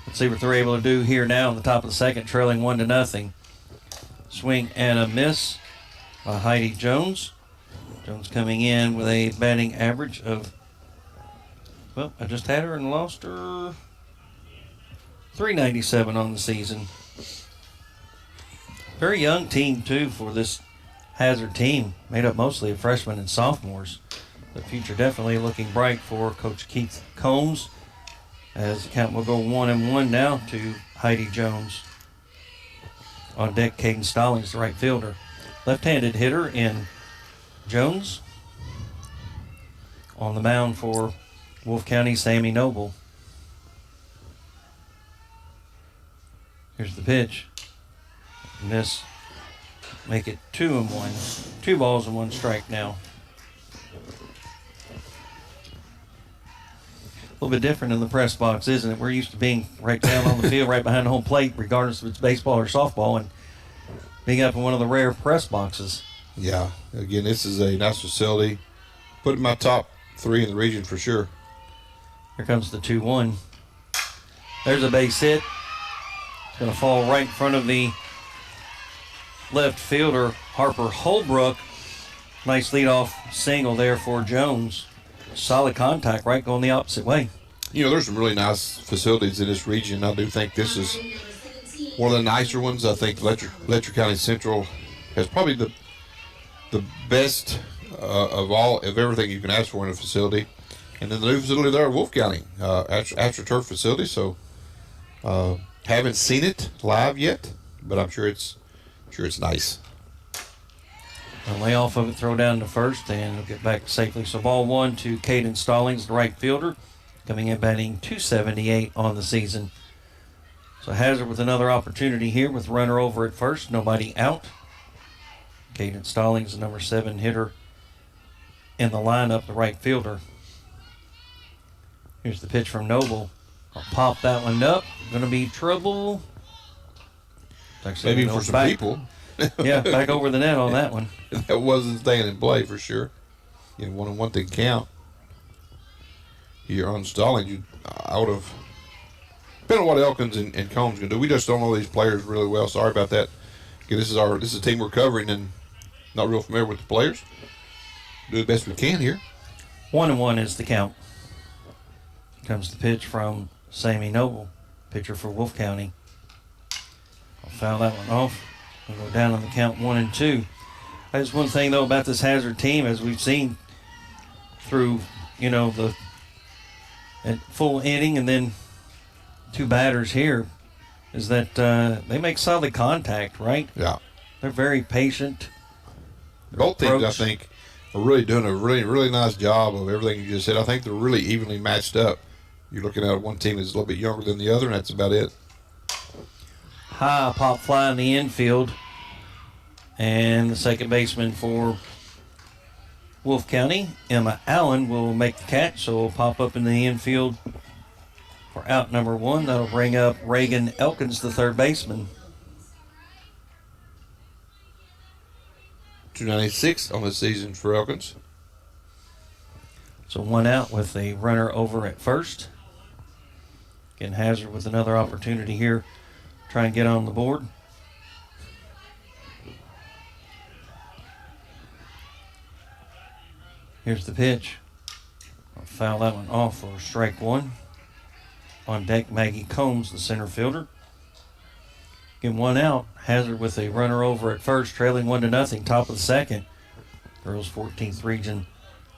Let's see what they're able to do here now in the top of the second, trailing 1-0. Swing and a miss by Heidi Jones. Jones coming in with a batting average of, well, I just had her and lost her, 397 on the season. Very young team, too, for this Hazard team, made up mostly of freshmen and sophomores. The future definitely looking bright for Coach Keith Combs, as the count will go 1-1 now to Heidi Jones. On deck, Caden Stallings, the right fielder. Left-handed hitter in Jones. On the mound for Wolfe County, Sammy Noble. Here's the pitch. Miss. Make it 2-1. 2 balls and 1 strike now. A little bit different in the press box, isn't it? We're used to being right down on the field, right behind the home plate, regardless if it's baseball or softball, and being up in one of the rare press boxes. Yeah. Again, this is a nice facility. Put it in my top 3 in the region for sure. Here comes the 2-1. There's a base hit. It's going to fall right in front of the left fielder, Harper Holbrook. Nice leadoff single there for Jones. Solid contact, right, going the opposite way. You know, there's some really nice facilities in this region. I do think this is one of the nicer ones. I think Letcher County Central has probably the best of everything you can ask for in a facility. And then the new facility there at Wolfe County, AstroTurf facility. So haven't seen it live yet, but I'm sure it's nice. A lay off of it, throw down to first, and it'll get back safely. So ball 1 to Caden Stallings, the right fielder, coming in batting .278 on the season. So Hazard with another opportunity here with runner over at first, nobody out. Caden Stallings, the number 7 hitter in the lineup, the right fielder. Here's the pitch from Noble. I'll pop that one up. Going to be trouble. Maybe for some people. Yeah, back over the net on that one. That wasn't staying in play for sure. 1-1 thing count. Here on Stallings, I would have depending on what Elkins and Combs can do. We just don't know these players really well. Sorry about that. Again, this is a team we're covering and not real familiar with the players. Do the best we can here. 1-1 is the count. Comes the pitch from Sammy Noble, pitcher for Wolfe County. I'll foul that one off. We'll go down on the count 1-2. That's one thing, though, about this Hazard team, as we've seen through, the full inning and then 2 batters here, is that they make solid contact, right? Yeah. They're very patient. Both teams, I think, are really doing a really, really nice job of everything you just said. I think they're really evenly matched up. You're looking at one team that's a little bit younger than the other, and that's about it. High pop fly in the infield. And the second baseman for Wolfe County, Emma Allen, will make the catch. So we'll pop up in the infield for out number 1. That'll bring up Reagan Elkins, the third baseman. .296 on the season for Elkins. So 1 out with a runner over at first. Again, Hazard with another opportunity here. Try and get on the board. Here's the pitch. I'll foul that one off for strike 1. On deck, Maggie Combs, the center fielder. Again, 1 out. Hazard with a runner over at first, trailing 1-0, top of the second. Girls 14th Region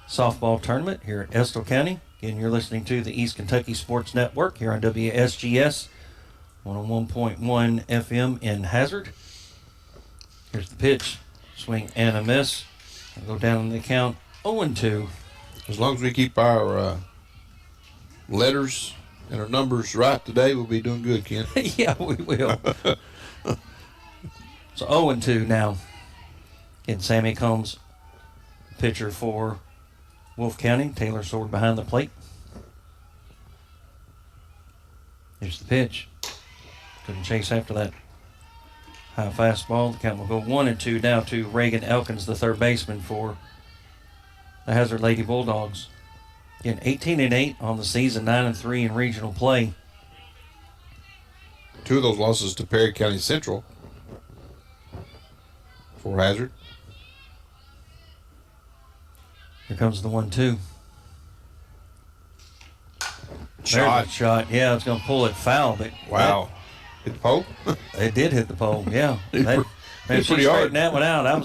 Softball Tournament here at Estill County. Again, you're listening to the East Kentucky Sports Network here on WSGS 101.1 FM in Hazard. Here's the pitch. Swing and a miss. I'll go down on the count 0-2. As long as we keep our letters and our numbers right today, we'll be doing good, Ken. Yeah, we will. So 0-2 now. Again, Sammy Combs, pitcher for Wolfe County. Taylor Sword behind the plate. Here's the pitch. Couldn't chase after that high fastball. The count will go 1-2 now to Reagan Elkins, the third baseman for the Hazard Lady Bulldogs. Again, 18-8 on the season, 9-3 in regional play. 2 of those losses to Perry County Central for Hazard. Here comes the 1-2. Shot. Shot. Yeah, it's going to pull it foul. But Wow. Hit the pole? It did hit the pole, yeah. It's Man, pretty she hard. straightened that one out. That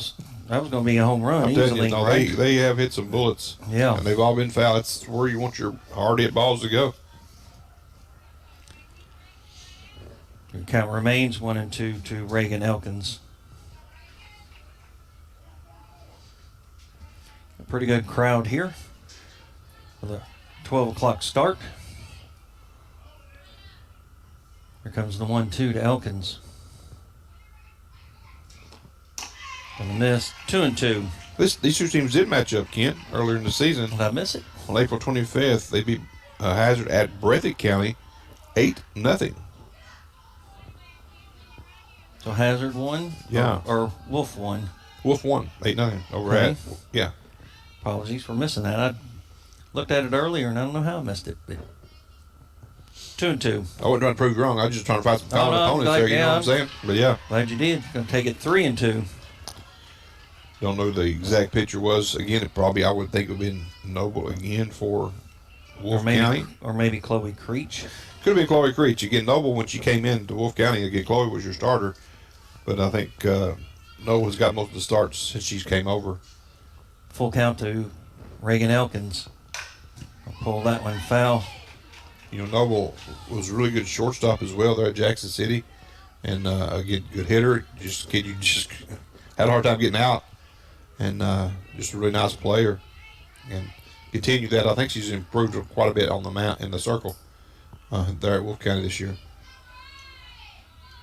was going to be a home run I'm telling easily. you, no, right? they have hit some bullets. Yeah. And they've all been fouled. That's where you want your hard hit balls to go. The count remains 1-2 to Reagan Elkins. A pretty good crowd here for the 12 o'clock start. Here comes the 1-2 to Elkins. Gonna miss. 2-2. These 2 teams did match up, Kent, earlier in the season. Did I miss it? On April 25th, they beat Hazard at Breathitt County 8-0. So Hazard won? Yeah. Or Wolfe won? Wolf won 8-0 over Okay. at, yeah. Apologies for missing that. I looked at it earlier and I don't know how I missed it. But 2-2. I wasn't trying to prove you wrong. I was just trying to find some common no, opponents like, there, you know what I'm saying? But yeah, Glad you did. Gonna take it 3-2. don't know who the exact picture was. Again, it probably, I would think, it would have been Noble again for Wolfe County. Or maybe Chloe Creech. Could have been Chloe Creech. Again, Noble, when she came in to Wolfe County, again, Chloe was your starter. But I think Noble has got most of the starts since she's came over. Full count to Reagan Elkins. I'll pull that one foul. You know, Noble was a really good shortstop as well there at Jackson City. And again, good hitter. Just kid, you just had a hard time getting out. And just a really nice player. And continue that. I think she's improved quite a bit on the mount in the circle there at Wolfe County this year.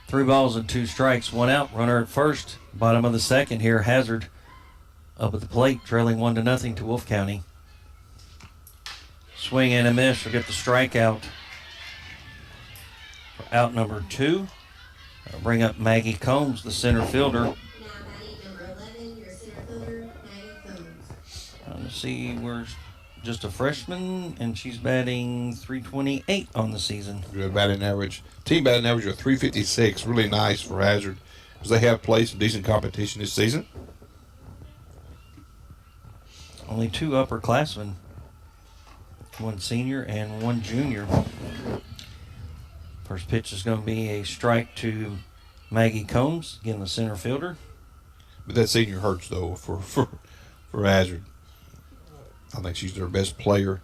3 balls and 2 strikes, 1 out. Runner at first. Bottom of the second here. Hazard up at the plate, trailing 1-0 to Wolfe County. Swing and a miss. We'll get the strikeout for out number 2. I'll bring up Maggie Combs, the center fielder. Now batting number 11, your center fielder, Maggie Combs. Let's see, we're just a freshman, and she's batting .328 on the season. Good batting average. Team batting average of .356. Really nice for Hazard because they have played some decent competition this season. Only 2 upperclassmen, 1 senior and 1 junior. First pitch is going to be a strike to Maggie Combs, again the center fielder. But that senior hurts though for Hazard. I think she's their best player.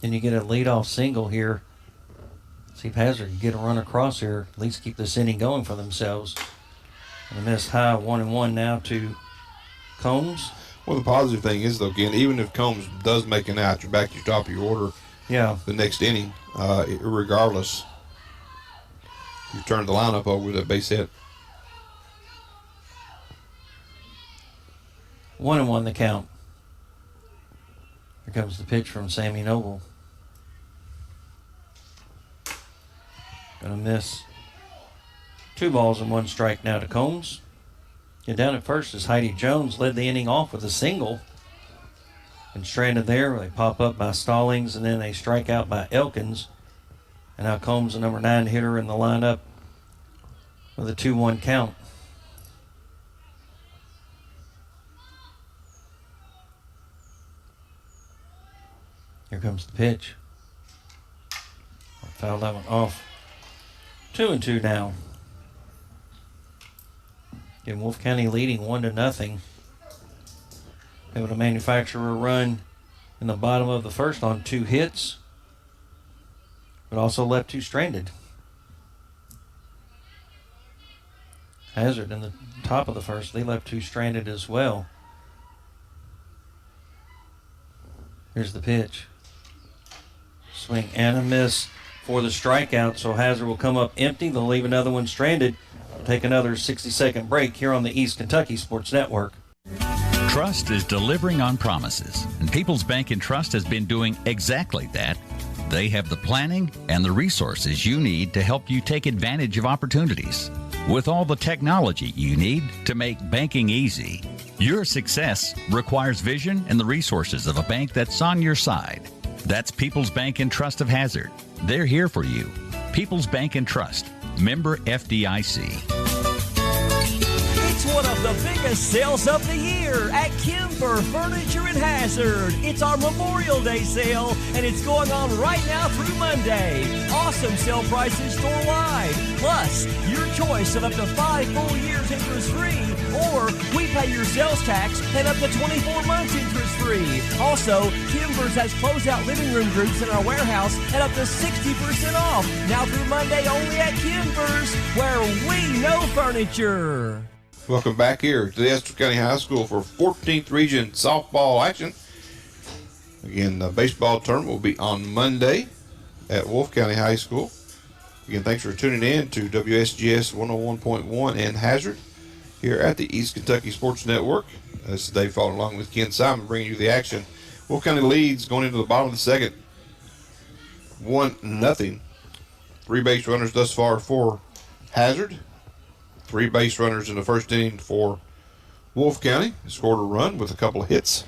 Then you get a leadoff single here. See if Hazard can get a run across here, at least keep this inning going for themselves. And a miss high, 1-1 now to Combs. Well, the positive thing is though, again, even if Combs does make an out, you're back to your top of your order. Yeah. The next inning, regardless, you turn the lineup over with a base hit. 1-1 the count. Here comes the pitch from Sammy Noble. Gonna miss. 2 balls and 1 strike now to Combs. Get down at first as Heidi Jones led the inning off with a single. And stranded there, they pop up by Stallings and then they strike out by Elkins. And now Combs, the number 9 hitter in the lineup, with a 2-1 count. Here comes the pitch. Fouled that one off. 2-2 now. Again, Wolfe County leading 1-0. Able to manufacture a run in the bottom of the first on 2 hits, but also left 2 stranded. Hazard in the top of the first, they left 2 stranded as well. Here's the pitch. Swing and a miss for the strikeout, so Hazard will come up empty. They'll leave another one stranded. We'll take another 60-second break here on the East Kentucky Sports Network. Trust is delivering on promises, and People's Bank and Trust has been doing exactly that. They have the planning and the resources you need to help you take advantage of opportunities. With all the technology you need to make banking easy, your success requires vision and the resources of a bank that's on your side. That's People's Bank and Trust of Hazard. They're here for you. People's Bank and Trust, member FDIC. It's one of the biggest sales of the year at Kimber Furniture in Hazard. It's our Memorial Day sale, and it's going on right now through Monday. Awesome sale prices store-wide. Plus, your choice of up to 5 full years interest-free, or we pay your sales tax and up to 24 months interest-free. Also, Kimber's has closeout living room groups in our warehouse at up to 60% off. Now through Monday only at Kimber's, where we know furniture. Welcome back here to the Estill County High School for 14th Region softball action. Again, the baseball tournament will be on Monday at Wolfe County High School. Again, thanks for tuning in to WSGS 101.1 in Hazard here at the East Kentucky Sports Network. This is Dave Faulkner along with Ken Simon bringing you the action. Wolfe County leads going into the bottom of the second. 1-0. 3 base runners thus far for Hazard. 3 base runners in the first inning for Wolfe County. Scored a run with a couple of hits.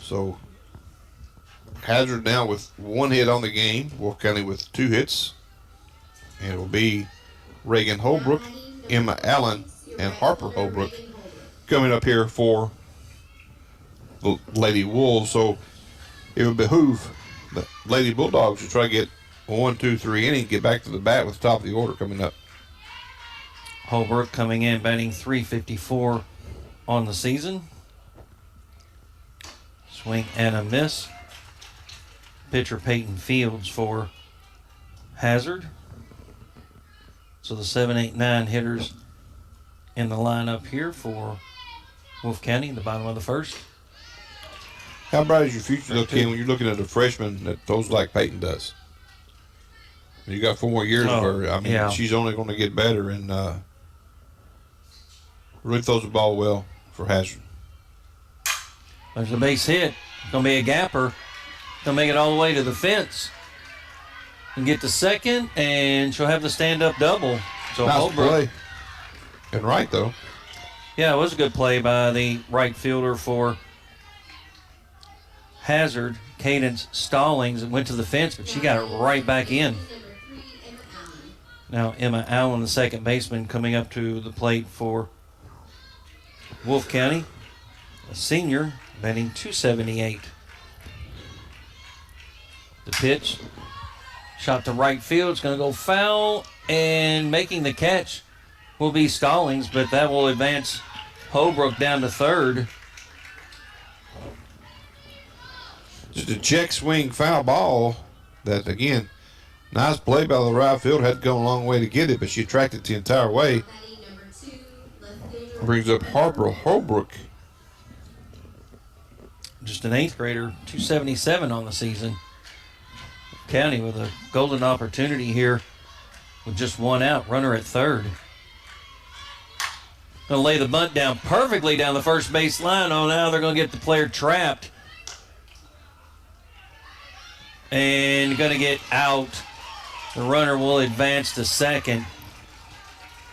So Hazard now with 1 hit on the game. Wolfe County with 2 hits. And it will be Reagan Holbrook, Emma Allen, and Harper Holbrook coming up here for the Lady Wolves. So it would behoove the Lady Bulldogs to try to get 1, 2, 3 innings, get back to the bat with the top of the order coming up. Holbrook coming in batting .354 on the season. Swing and a miss. Pitcher Peyton Fields for Hazard. So the 7, 8, 9 hitters in the lineup here for Wolfe County in the bottom of the first. How bright is your future look, Ken, when you're looking at a freshman that throws like Peyton does? You got 4 more years of her. I mean, yeah. She's only going to get better, and really throws the ball well for Hazard. There's a base hit. Going to be a gapper. Going to make it all the way to the fence. And get to second, and she'll have the stand-up double. So Nice Holbrook, play. And right, though. yeah, it was a good play by the right fielder for Hazard. Cadence Stallings went to the fence, but she got it right back in. Now Emma Allen, the second baseman, coming up to the plate for Wolfe County. A senior, batting .278. The pitch, shot to right field. It's going to go foul, and making the catch will be Stallings, but that will advance Holbrook down to third. Just a check swing foul ball that, again, nice play by the right fielder. Had to go a long way to get it, but she tracked it the entire way. Brings up Harper Holbrook. Just an 8th grader, .277 on the season. County with a golden opportunity here with just 1 out, runner at third. Going to lay the bunt down perfectly down the first base line. Oh, now they're going to get the player trapped. And going to get out. The runner will advance to second.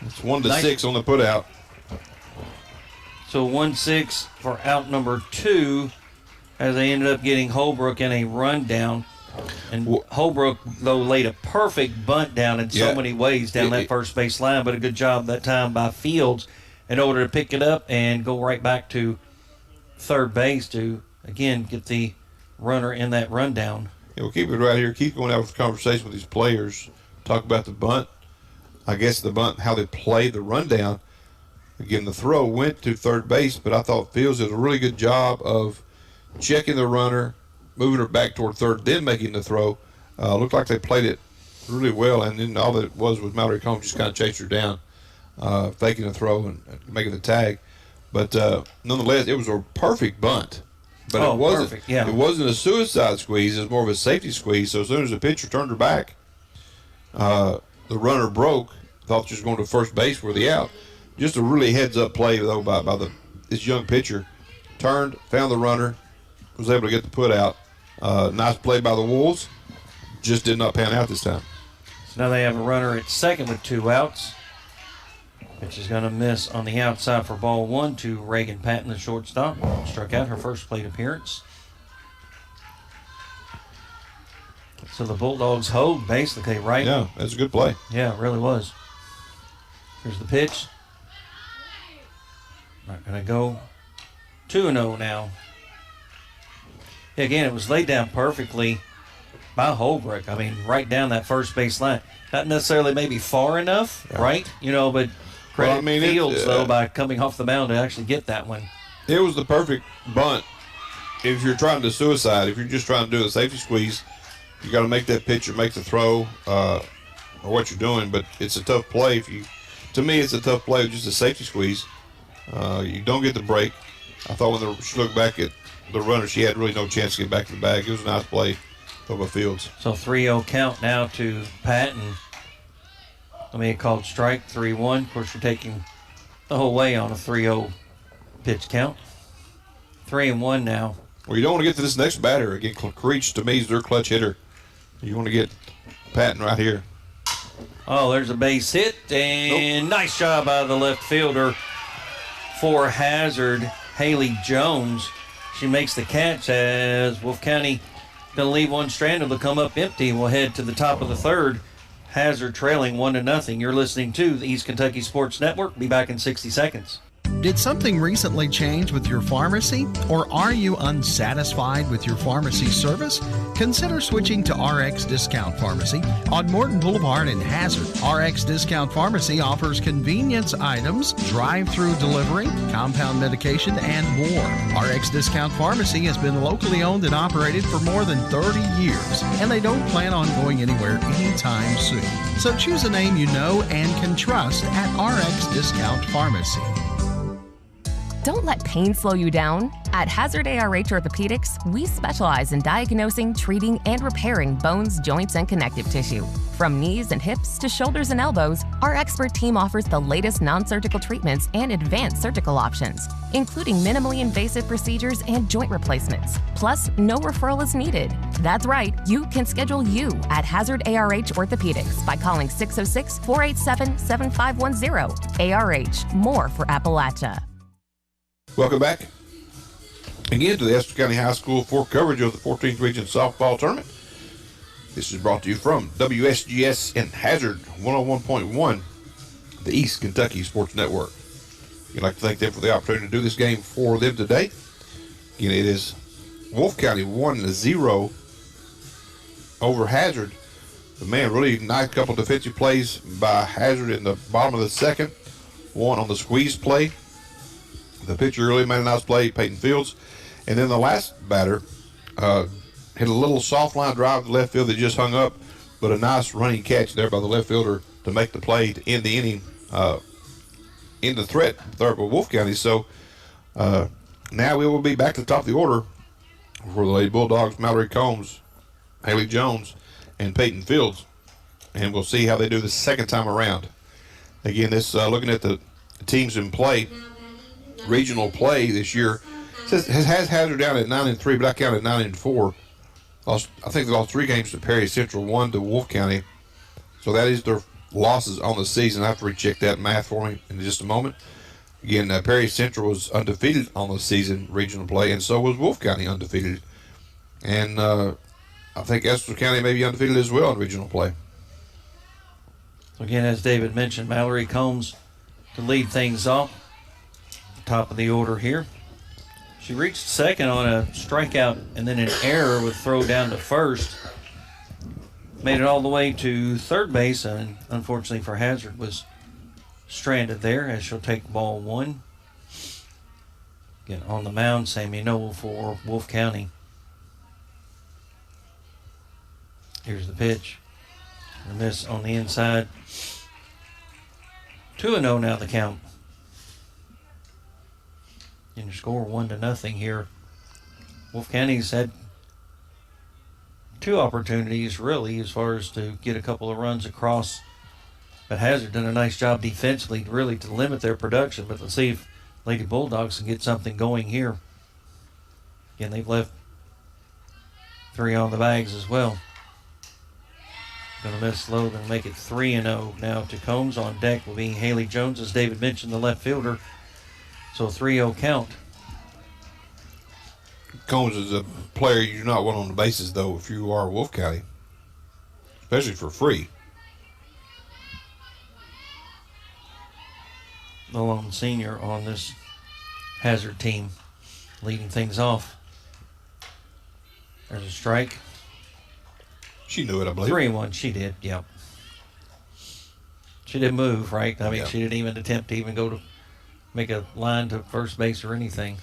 It's 1-6 on the putout. So 1-6 for out number 2 as they ended up getting Holbrook in a rundown. And Holbrook, though, laid a perfect bunt down in so many ways down that first base line, but a good job that time by Fields in order to pick it up and go right back to third base to, again, get the runner in that rundown. Yeah, we'll keep it right here. Keep going out with the conversation with these players. Talk about the bunt. I guess the bunt, how they play the rundown. Again, the throw went to third base, but I thought Fields did a really good job of checking the runner, moving her back toward third, then making the throw. Looked like they played it really well, and then all that it was Mallory Combs just kind of chased her down, faking the throw and making the tag. But nonetheless, it was a perfect bunt. But it wasn't. Perfect, yeah. It wasn't a suicide squeeze. It was more of a safety squeeze. So as soon as the pitcher turned her back, the runner broke. Thought she was going to first base for the out. Just a really heads-up play though by this young pitcher. Turned, found the runner, was able to get the put out. Nice play by the Wolves. Just did not pan out this time. So now they have a runner at second with 2 outs. Pitch is going to miss on the outside for ball 1 to Reagan Patton, the shortstop. Struck out her first plate appearance. So the Bulldogs hold basically, right? Yeah, that's a good play. Yeah, it really was. Here's the pitch. Not going to go 2-0 now. Again, it was laid down perfectly by Holbrook. I mean, right down that first base line. Not necessarily maybe far enough, right? You know, but credit Fields, though, by coming off the mound to actually get that one. It was the perfect bunt. If you're trying to suicide, if you're just trying to do a safety squeeze, you got to make that pitch or make the throw or what you're doing. But it's a tough play. To me, it's a tough play with just a safety squeeze. You don't get the break. I thought when she looked back at the runner, she had really no chance to get back to the bag. It was a nice play by Fields. So 3-0 count now to Patton. Let me called strike, 3-1. Of course, you're taking the whole way on a 3-0 pitch count. 3-1 now. Well, you don't want to get to this next batter. Again, Creech, to me, is their clutch hitter. You want to get Patton right here. Oh, there's a base hit, and nice job by the left fielder for Hazard, Haley Jones. She makes the catch as Wolfe County going to leave one stranded. They'll come up empty. We'll head to the top of the third. Hazard trailing 1-0. You're listening to the East Kentucky Sports Network. Be back in 60 seconds. Did something recently change with your pharmacy? Or are you unsatisfied with your pharmacy service? Consider switching to RX Discount Pharmacy on Morton Boulevard in Hazard. RX Discount Pharmacy offers convenience items, drive-through delivery, compound medication, and more. RX Discount Pharmacy has been locally owned and operated for more than 30 years, and they don't plan on going anywhere anytime soon. So choose a name you know and can trust at RX Discount Pharmacy. Don't let pain slow you down. At Hazard ARH Orthopedics, we specialize in diagnosing, treating, and repairing bones, joints, and connective tissue. From knees and hips to shoulders and elbows, our expert team offers the latest non-surgical treatments and advanced surgical options, including minimally invasive procedures and joint replacements. Plus, no referral is needed. That's right, you can schedule you at Hazard ARH Orthopedics by calling 606-487-7510. ARH, more for Appalachia. Welcome back again to the Estill County High School for coverage of the 14th Region Softball Tournament. This is brought to you from WSGS in Hazard 101.1, the East Kentucky Sports Network. We'd like to thank them for the opportunity to do this game for them today. Again, it is Wolfe County 1-0 over Hazard. But man, really nice couple defensive plays by Hazard in the bottom of the second. One on the squeeze play. The pitcher really made a nice play, Peyton Fields. And then the last batter hit a little soft line drive to left field that just hung up, but a nice running catch there by the left fielder to make the play to end the inning, end the threat there for Wolfe County. So now we will be back to the top of the order for the Lady Bulldogs, Mallory Combs, Haley Jones, and Peyton Fields. And we'll see how they do the second time around. Again, this looking at the teams in play. Regional play this year has Hazard down at 9-3, but I counted 9-4. I think they lost 3 games to Perry Central, 1 to Wolfe County. So that is their losses on the season. I have to recheck that math for me in just a moment. Again, Perry Central was undefeated on the season regional play, and so was Wolfe County undefeated. And I think Estill County may be undefeated as well in regional play. So again, as David mentioned, Mallory Combs to lead things off. Top of the order here. She reached second on a strikeout and then an error with throw down to first. Made it all the way to third base, and unfortunately for Hazard was stranded there as she'll take ball 1. Again, on the mound, Sammy Noel for Wolfe County. Here's the pitch. A miss on the inside. 2-0 now the count. And your score 1-0 here. Wolfe County's had 2 opportunities really as far as to get a couple of runs across. But Hazard done a nice job defensively really to limit their production. But let's see if Lady Bulldogs can get something going here. Again, they've left 3 on the bags as well. Going to miss low, then make it 3-0 now to Combs. On deck will be Haley Jones, as David mentioned, the left fielder. So 3-0 count. Combs is a player you do not want on the bases, though, if you are Wolfe County. especially for free. The lone senior on this Hazard team leading things off. There's a strike. She knew it, I believe. 3-1. She did, yep. She didn't move, right? I mean, Yeah. she didn't even attempt to even go to make a line to first base or anything.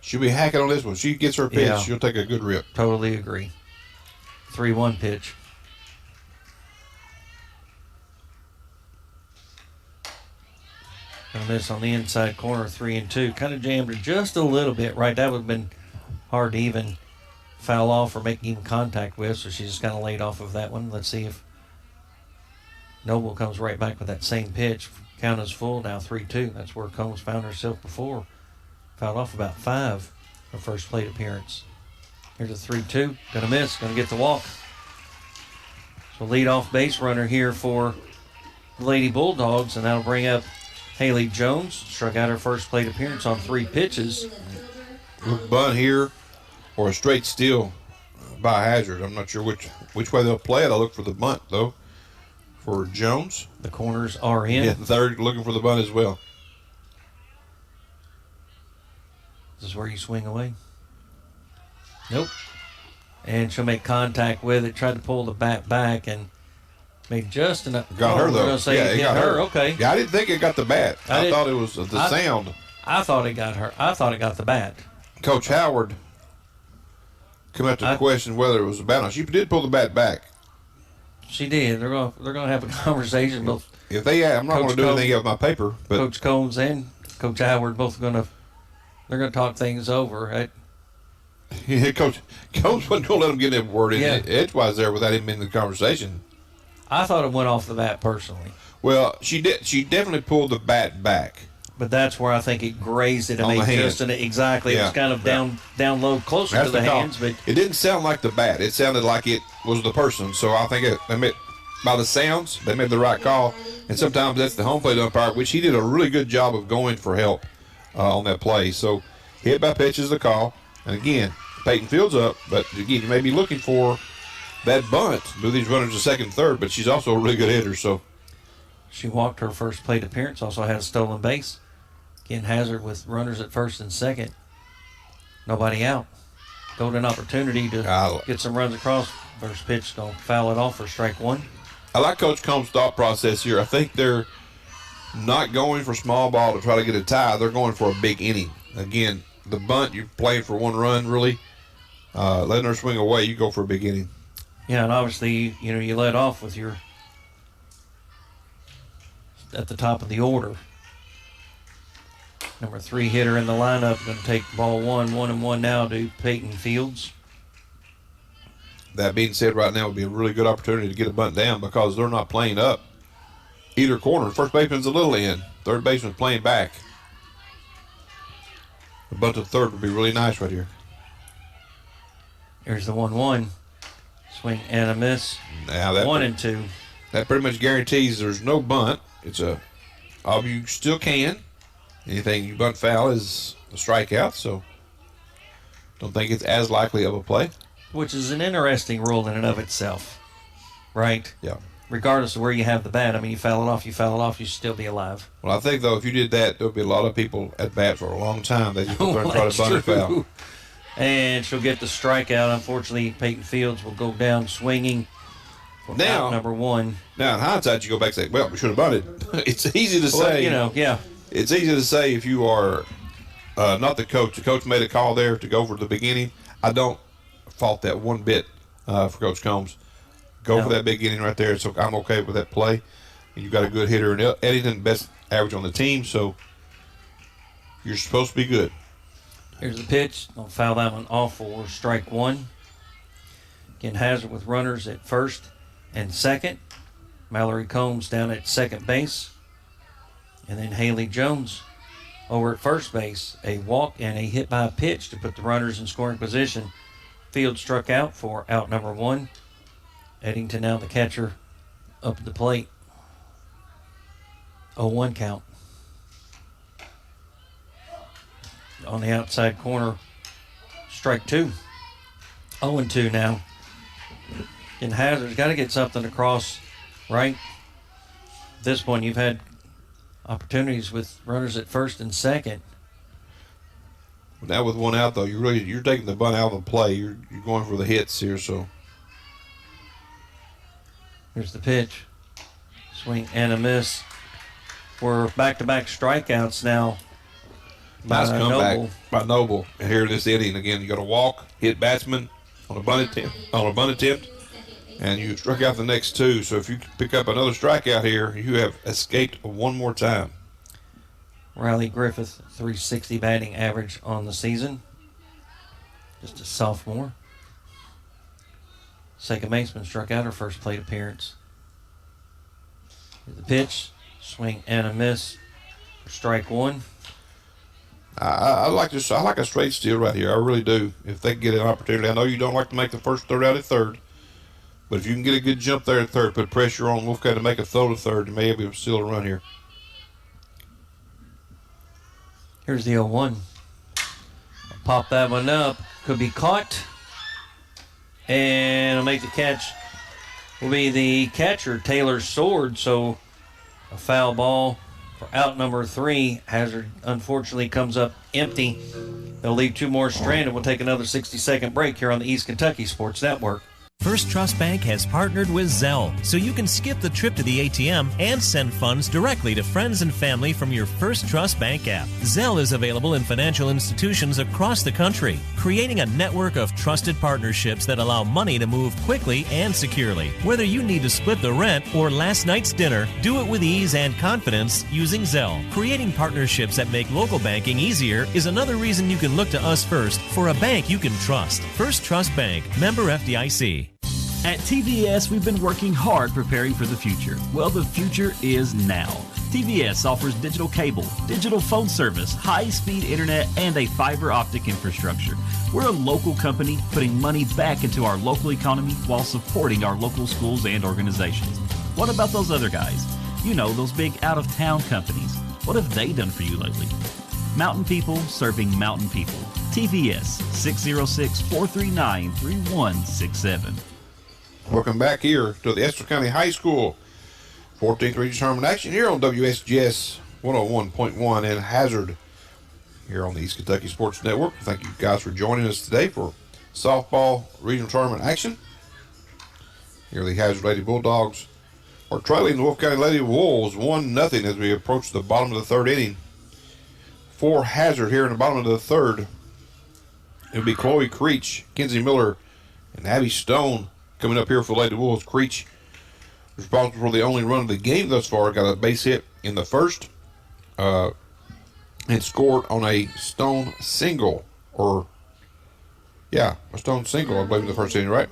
She'll be hacking on this one. She gets her pitch, Yeah. she'll take a good rip. Totally agree. 3-1 pitch. Gonna miss on the inside corner, 3-2. Kind of jammed her just a little bit, right? That would have been hard to even foul off or make even contact with, so she just kind of laid off of that one. Let's see if Noble comes right back with that same pitch. Count is full now, 3-2. That's where Combs found herself before. Fouled off about 5 her first plate appearance. Here's a 3-2. Gonna miss. Gonna get the walk. So lead off base runner here for the Lady Bulldogs, and that'll bring up Haley Jones. Struck out her first plate appearance on 3 pitches. Little bunt here or a straight steal by Hazard. I'm not sure which way they'll play it. I'll look for the bunt, though, for Jones. The corners are in. Yeah, third looking for the bunt as well. This is where you swing away. Nope. And she'll make contact with it. Tried to pull the bat back and made just enough. Got her, we're though. gonna say Yeah, it it got got her. her. Okay. Yeah, I didn't think it got the bat. I thought it was the sound. I thought it got her. I thought it got the bat. Coach Howard come out to question whether it was a bat. Now, she did pull the bat back. She did. They're gonna have a conversation. Both If they, I'm not going to do anything else with my paper. But Coach Combs and Coach Howard both they're gonna talk things over. Coach Combs wasn't going to let him get that word in edgewise there without him in the conversation. I thought it went off the bat personally. Well, she did. She definitely pulled the bat back. But that's where I think it grazed it and On the made hand. just exactly. It Yeah. was kind of down low, closer That's to the call. hands. But It didn't sound like the bat. It sounded like it was the person. So I think by the sounds, they made the right call. And sometimes that's the home plate umpire, which he did a really good job of going for help on that play. So hit by pitch is the call. And again, Peyton Fields up. But again, you may be looking for that bunt. Move these runners to second and third. But she's also a really good hitter. So she walked her first plate appearance. Also had a stolen base. Ken Hazard with runners at first and second. Nobody out. Golden opportunity to get some runs across. First pitch, don't foul it off for strike 1. I like Coach Combs' thought process here. I think they're not going for small ball to try to get a tie. They're going for a big inning. Again, the bunt, you're playing for 1 run, really. Letting her swing away, you go for a big inning. Yeah, and obviously, you led off with your at the top of the order. Number 3 hitter in the lineup, going to take ball 1-1 now to Peyton Fields. That being said, right now would be a really good opportunity to get a bunt down because they're not playing up either corner. First baseman's a little in. Third baseman's playing back. The bunt to third would be really nice right here. Here's the 1-1. Swing and a miss. Now that 1-2. That pretty much guarantees there's no bunt. It's you still can. Anything you bunt foul is a strikeout, so don't think it's as likely of a play. Which is an interesting rule in and of itself, right? Yeah. Regardless of where you have the bat, I mean, you foul it off, you should still be alive. Well, I think, though, if you did that, there would be a lot of people at bat for a long time. They just would try to bunt it foul. And she'll get the strikeout. Unfortunately, Peyton Fields will go down swinging for out number 1. Now, in hindsight, you go back and say, well, we should have bunted. It's easy to say. Yeah. It's easy to say if you are not the coach. The coach made a call there to go for the beginning. I don't fault that one bit for Coach Combs. Go for that big inning right there. So I'm okay with that play. You've got a good hitter in Eddington, best average on the team, so you're supposed to be good. Here's the pitch. Don't foul that one off for strike 1. Ken Hazard with runners at first and second. Mallory Combs down at second base. And then Haley Jones over at first base. A walk and a hit by pitch to put the runners in scoring position. Field struck out for out number 1. Eddington now the catcher up at the plate. 0-1 count. On the outside corner, strike 2. 0-2 now. And Hazard's got to get something across, right? At this point, you've had opportunities with runners at first and second. Now with one out, though, you're taking the bunt out of the play. You're going for the hits here, so. Here's the pitch. Swing and a miss. We're back-to-back strikeouts now. Nice comeback Noble. by Noble. And here in this inning, again, you got to walk, hit batsman on a bunt attempt, and you struck out the next two. So if you pick up another strikeout here, you have escaped one more time. Riley Griffith, 360 batting average on the season. Just a sophomore. Second baseman struck out her first plate appearance. Here's the pitch, swing and a miss for strike one. I like this. I like a straight steal right here. I really do. If they can get an opportunity, I know you don't like to make the first throw out at third, but if you can get a good jump there at third, put pressure on Wolfe County to make a throw to third, you may be able to steal a run here. Here's the 0-1. Pop that one up. Could be caught. And will make the catch. Will be the catcher, Taylor Sword. So a foul ball for out number 3. Hazard unfortunately comes up empty. They'll leave 2 more stranded. We'll take another 60-second break here on the East Kentucky Sports Network. First Trust Bank has partnered with Zelle, so you can skip the trip to the ATM and send funds directly to friends and family from your First Trust Bank app. Zelle is available in financial institutions across the country, creating a network of trusted partnerships that allow money to move quickly and securely. Whether you need to split the rent or last night's dinner, do it with ease and confidence using Zelle. Creating partnerships that make local banking easier is another reason you can look to us first for a bank you can trust. First Trust Bank, member FDIC. At TVS, we've been working hard preparing for the future. Well, the future is now. TVS offers digital cable, digital phone service, high-speed internet, and a fiber optic infrastructure. We're a local company putting money back into our local economy while supporting our local schools and organizations. What about those other guys? You know, those big out-of-town companies. What have they done for you lately? Mountain people serving mountain people. TVS, 606-439-3167. Welcome back here to the Estill County High School 14th Region Tournament action here on WSGS 101.1 and Hazard here on the East Kentucky Sports Network. Thank you guys for joining us today for softball regional tournament action. Here the Hazard Lady Bulldogs are trailing the Wolfe County Lady Wolves 1-0 as we approach the bottom of the third inning. For Hazard here in the bottom of the third, it will be Chloe Creech, Kenzie Miller, and Abby Stone coming up here for Lady Wolves. Creech responsible for the only run of the game thus far. Got a base hit in the first and scored on a Stone single. A Stone single, I believe, in the first inning, right?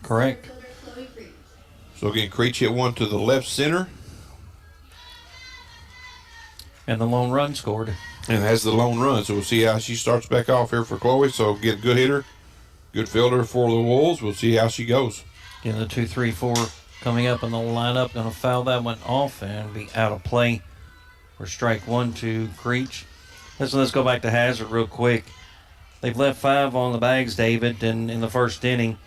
Correct. So again, Creech hit one to the left center. And the lone run scored. And has the lone run. So we'll see how she starts back off here for Chloe. So get a good hitter, good fielder for the Wolves. We'll see how she goes. Again, the 2-3-4 coming up in the lineup. Going to foul that one off and be out of play for strike one to Creech. Let's go back to Hazard real quick. They've left 5 on the bags, David, and in the first inning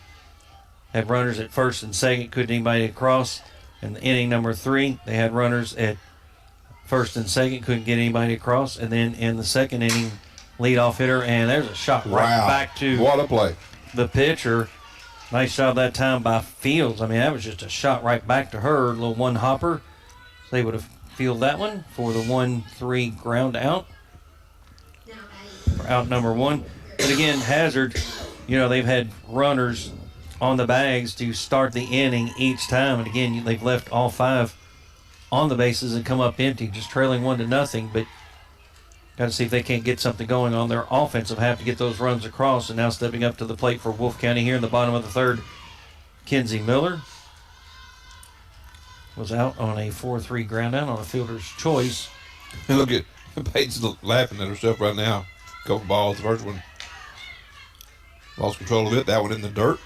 had runners at first and second, couldn't anybody across. In the inning number 3, they had runners at first and second, couldn't get anybody across. And then in the second inning, leadoff hitter, and there's a shot right back to what a play. The pitcher. Nice job that time by Fields. I mean, that was just a shot right back to her. A little one hopper. So they would have fielded that one for the 1-3 ground out. For out number 1. But again, Hazard, they've had runners on the bags to start the inning each time. And again, they've left all 5 on the bases and come up empty, just trailing 1-0. But got to see if they can't get something going on their offensive half to get those runs across. And now stepping up to the plate for Wolfe County here in the bottom of the third, Kenzie Miller was out on a 4-3 ground out on a fielder's choice. And look at Peyton's laughing at herself right now. Couple balls. The first one lost control of it. That one in the dirt.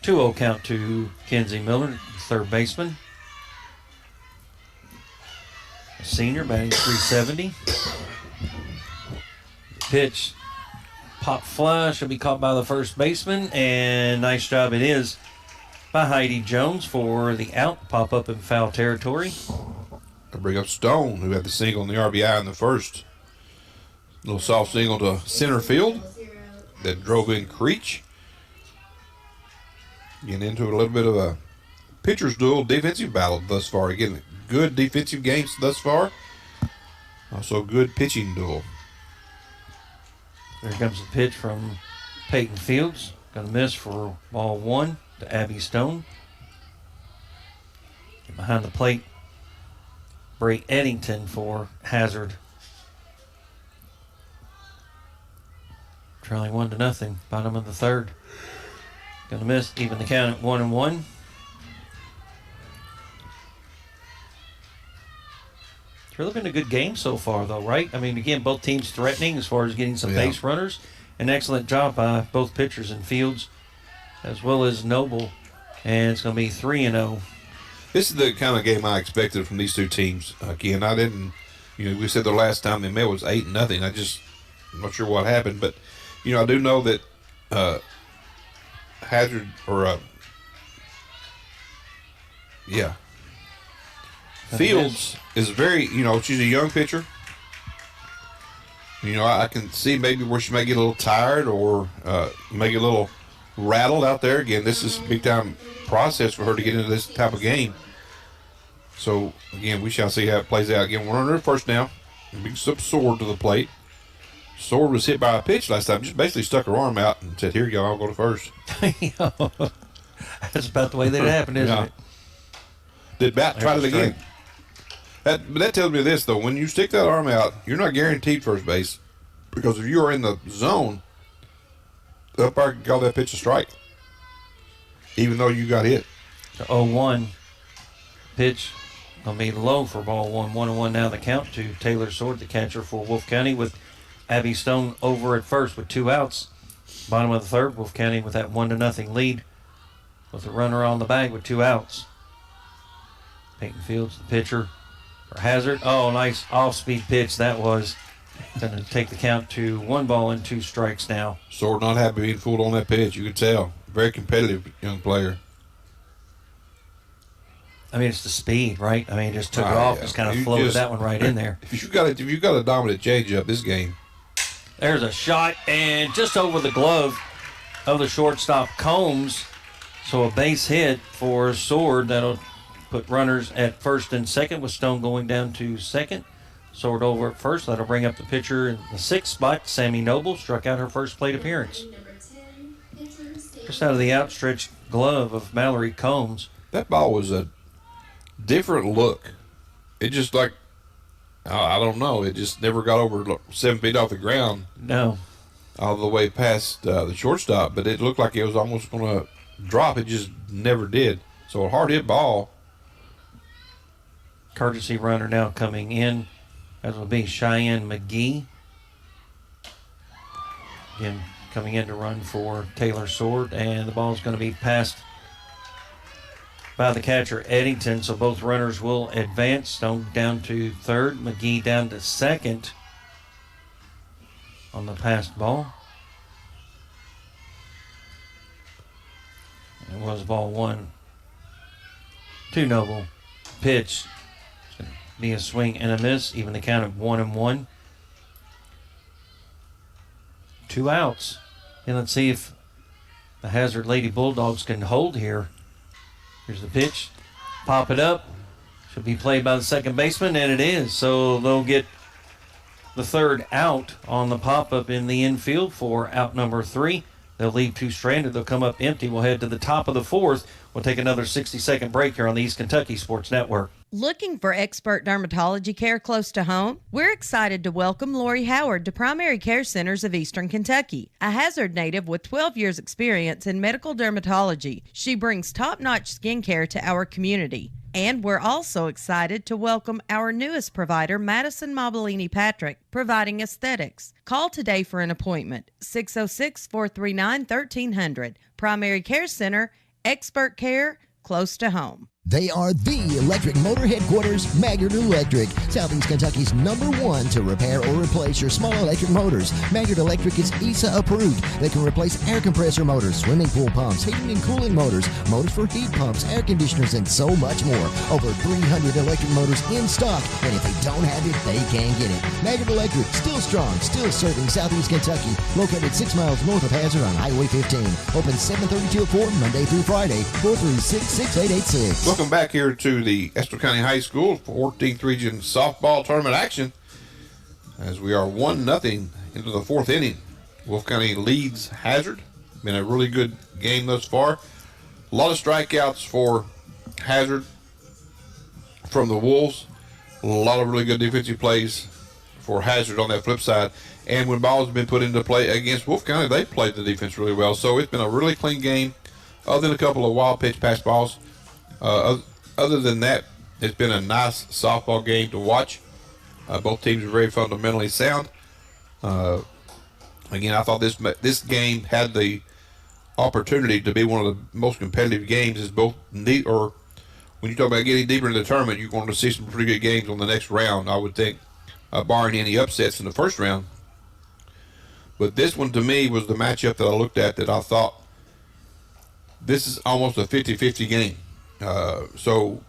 2-0 count to Kenzie Miller, third baseman. Senior batting .370. Pitch, pop fly, should be caught by the first baseman, and nice job it is by Heidi Jones for the out, pop up in foul territory. I bring up Stone, who had the single in the RBI in the first. Little soft single to center field that drove in Creech. Getting into a little bit of a pitcher's duel, defensive battle thus far. Again, good defensive games thus far. Also good pitching duel. There comes the pitch from Peyton Fields. Going to miss for ball one to Abby Stone. Behind the plate, Bray Eddington for Hazard. Trailing 1-0, bottom of the third. Going to miss, even the count at 1-1. It's really been a good game so far, though, right? I mean, again, both teams threatening as far as getting some base runners. An excellent job by both pitchers and Fields, as well as Noble. And it's going to be 3-0. This is the kind of game I expected from these two teams. Again, I didn't, we said the last time they met was 8-0. I'm not sure what happened, but, I do know that Hazard, Fields is very, she's a young pitcher. I can see maybe where she may get a little tired or may get a little rattled out there. Again, this is a big-time process for her to get into this type of game. So, again, we shall see how it plays out. Again, we're under first now. Brings up Sword to the plate. Sword was hit by a pitch last time. Just basically stuck her arm out and said, here you go, I'll go to first. That's about the way that it happened, isn't it? Did Bat try it again? That tells me this, though. When you stick that arm out, you're not guaranteed first base. Because if you are in the zone, the umpire can call that pitch a strike. Even though you got hit. The 0-1 pitch will be low for ball one. 1-1 now the count to Taylor Sword, the catcher for Wolfe County, with Abby Stone over at first with 2 outs. Bottom of the third, Wolfe County with that 1-0 lead with a runner on the bag with 2 outs. Peyton Fields, the pitcher for Hazard. Oh, nice off-speed pitch that was. Going to take the count to 1-2 strikes now. Sword not happy being fooled on that pitch. You could tell. Very competitive young player. I mean, it's the speed, right? I mean, just took it off. Just kind of floated that one right in there. If you got a dominant changeup this game. There's a shot, and just over the glove of the shortstop Combs. So a base hit for Sword. That'll put runners at first and second with Stone going down to second. Sword over at first. That'll bring up the pitcher in the 6th spot. Sammy Noble struck out her first plate appearance. Just out of the outstretched glove of Mallory Combs. That ball was a different look. It just I don't know. It just never got over 7 feet off the ground. No. All the way past the shortstop, but it looked like it was almost going to drop. It just never did. So a hard hit ball. Courtesy runner now coming in. That will be Cheyenne McGee. Again, coming in to run for Taylor Sword, and the ball is going to be passed by the catcher Eddington, so both runners will advance. Stone down to third, McGee down to second on the passed ball. It was ball 1. 2 Noble. Pitch. It's going to be a swing and a miss, even the count of 1-1. 2 outs. And let's see if the Hazard Lady Bulldogs can hold here. Here's the pitch. Pop it up. Should be played by the second baseman, and it is. So they'll get the third out on the pop-up in the infield for out number 3. They'll leave 2 stranded. They'll come up empty. We'll head to the top of the 4th. We'll take another 60-second break here on the East Kentucky Sports Network. Looking for expert dermatology care close to home? We're excited to welcome Lori Howard to Primary Care Centers of Eastern Kentucky, a Hazard native with 12 years experience in medical dermatology. She brings top-notch skincare to our community. And we're also excited to welcome our newest provider, Madison Mobilini Patrick, providing aesthetics. Call today for an appointment, 606-439-1300. Primary Care Center, expert care close to home. They are the electric motor headquarters, Maggard Electric, Southeast Kentucky's #1 to repair or replace your small electric motors. Maggard Electric is ESA approved. They can replace air compressor motors, swimming pool pumps, heating and cooling motors, motors for heat pumps, air conditioners, and so much more. Over 300 electric motors in stock, and if they don't have it, they can get it. Maggard Electric, still strong, still serving Southeast Kentucky, located 6 miles north of Hazard on Highway 15. Open 7:30 to 4 Monday through Friday, 436-6886. Welcome back here to the Estill County High School 14th Region Softball Tournament action as we are 1-0 into the 4th inning. Wolfe County leads Hazard. Been a really good game thus far. A lot of strikeouts for Hazard from the Wolves. A lot of really good defensive plays for Hazard on that flip side. And when balls have been put into play against Wolfe County, they played the defense really well. So it's been a really clean game other than a couple of wild pitch pass balls. Other than that, it's been a nice softball game to watch. Both teams are very fundamentally sound. Again, I thought this game had the opportunity to be one of the most competitive games. As both neat, or when you talk about getting deeper into the tournament, you're going to see some pretty good games on the next round, I would think, barring any upsets in the first round. But this one, to me, was the matchup that I looked at that I thought this is almost a 50-50 game. So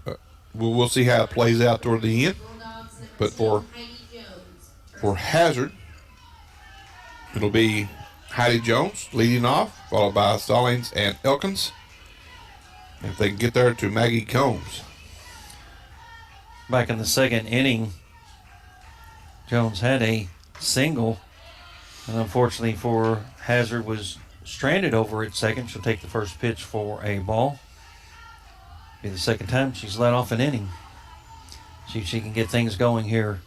we'll see how it plays out toward the end. But for Hazard, it'll be Heidi Jones leading off, followed by Stallings and Elkins. If they can get there to Maggie Combs. Back in the second inning, Jones had a single, and unfortunately for Hazard was stranded over at second. She'll take the first pitch for a ball. Be the second time she's let off an inning. See if she can get things going here.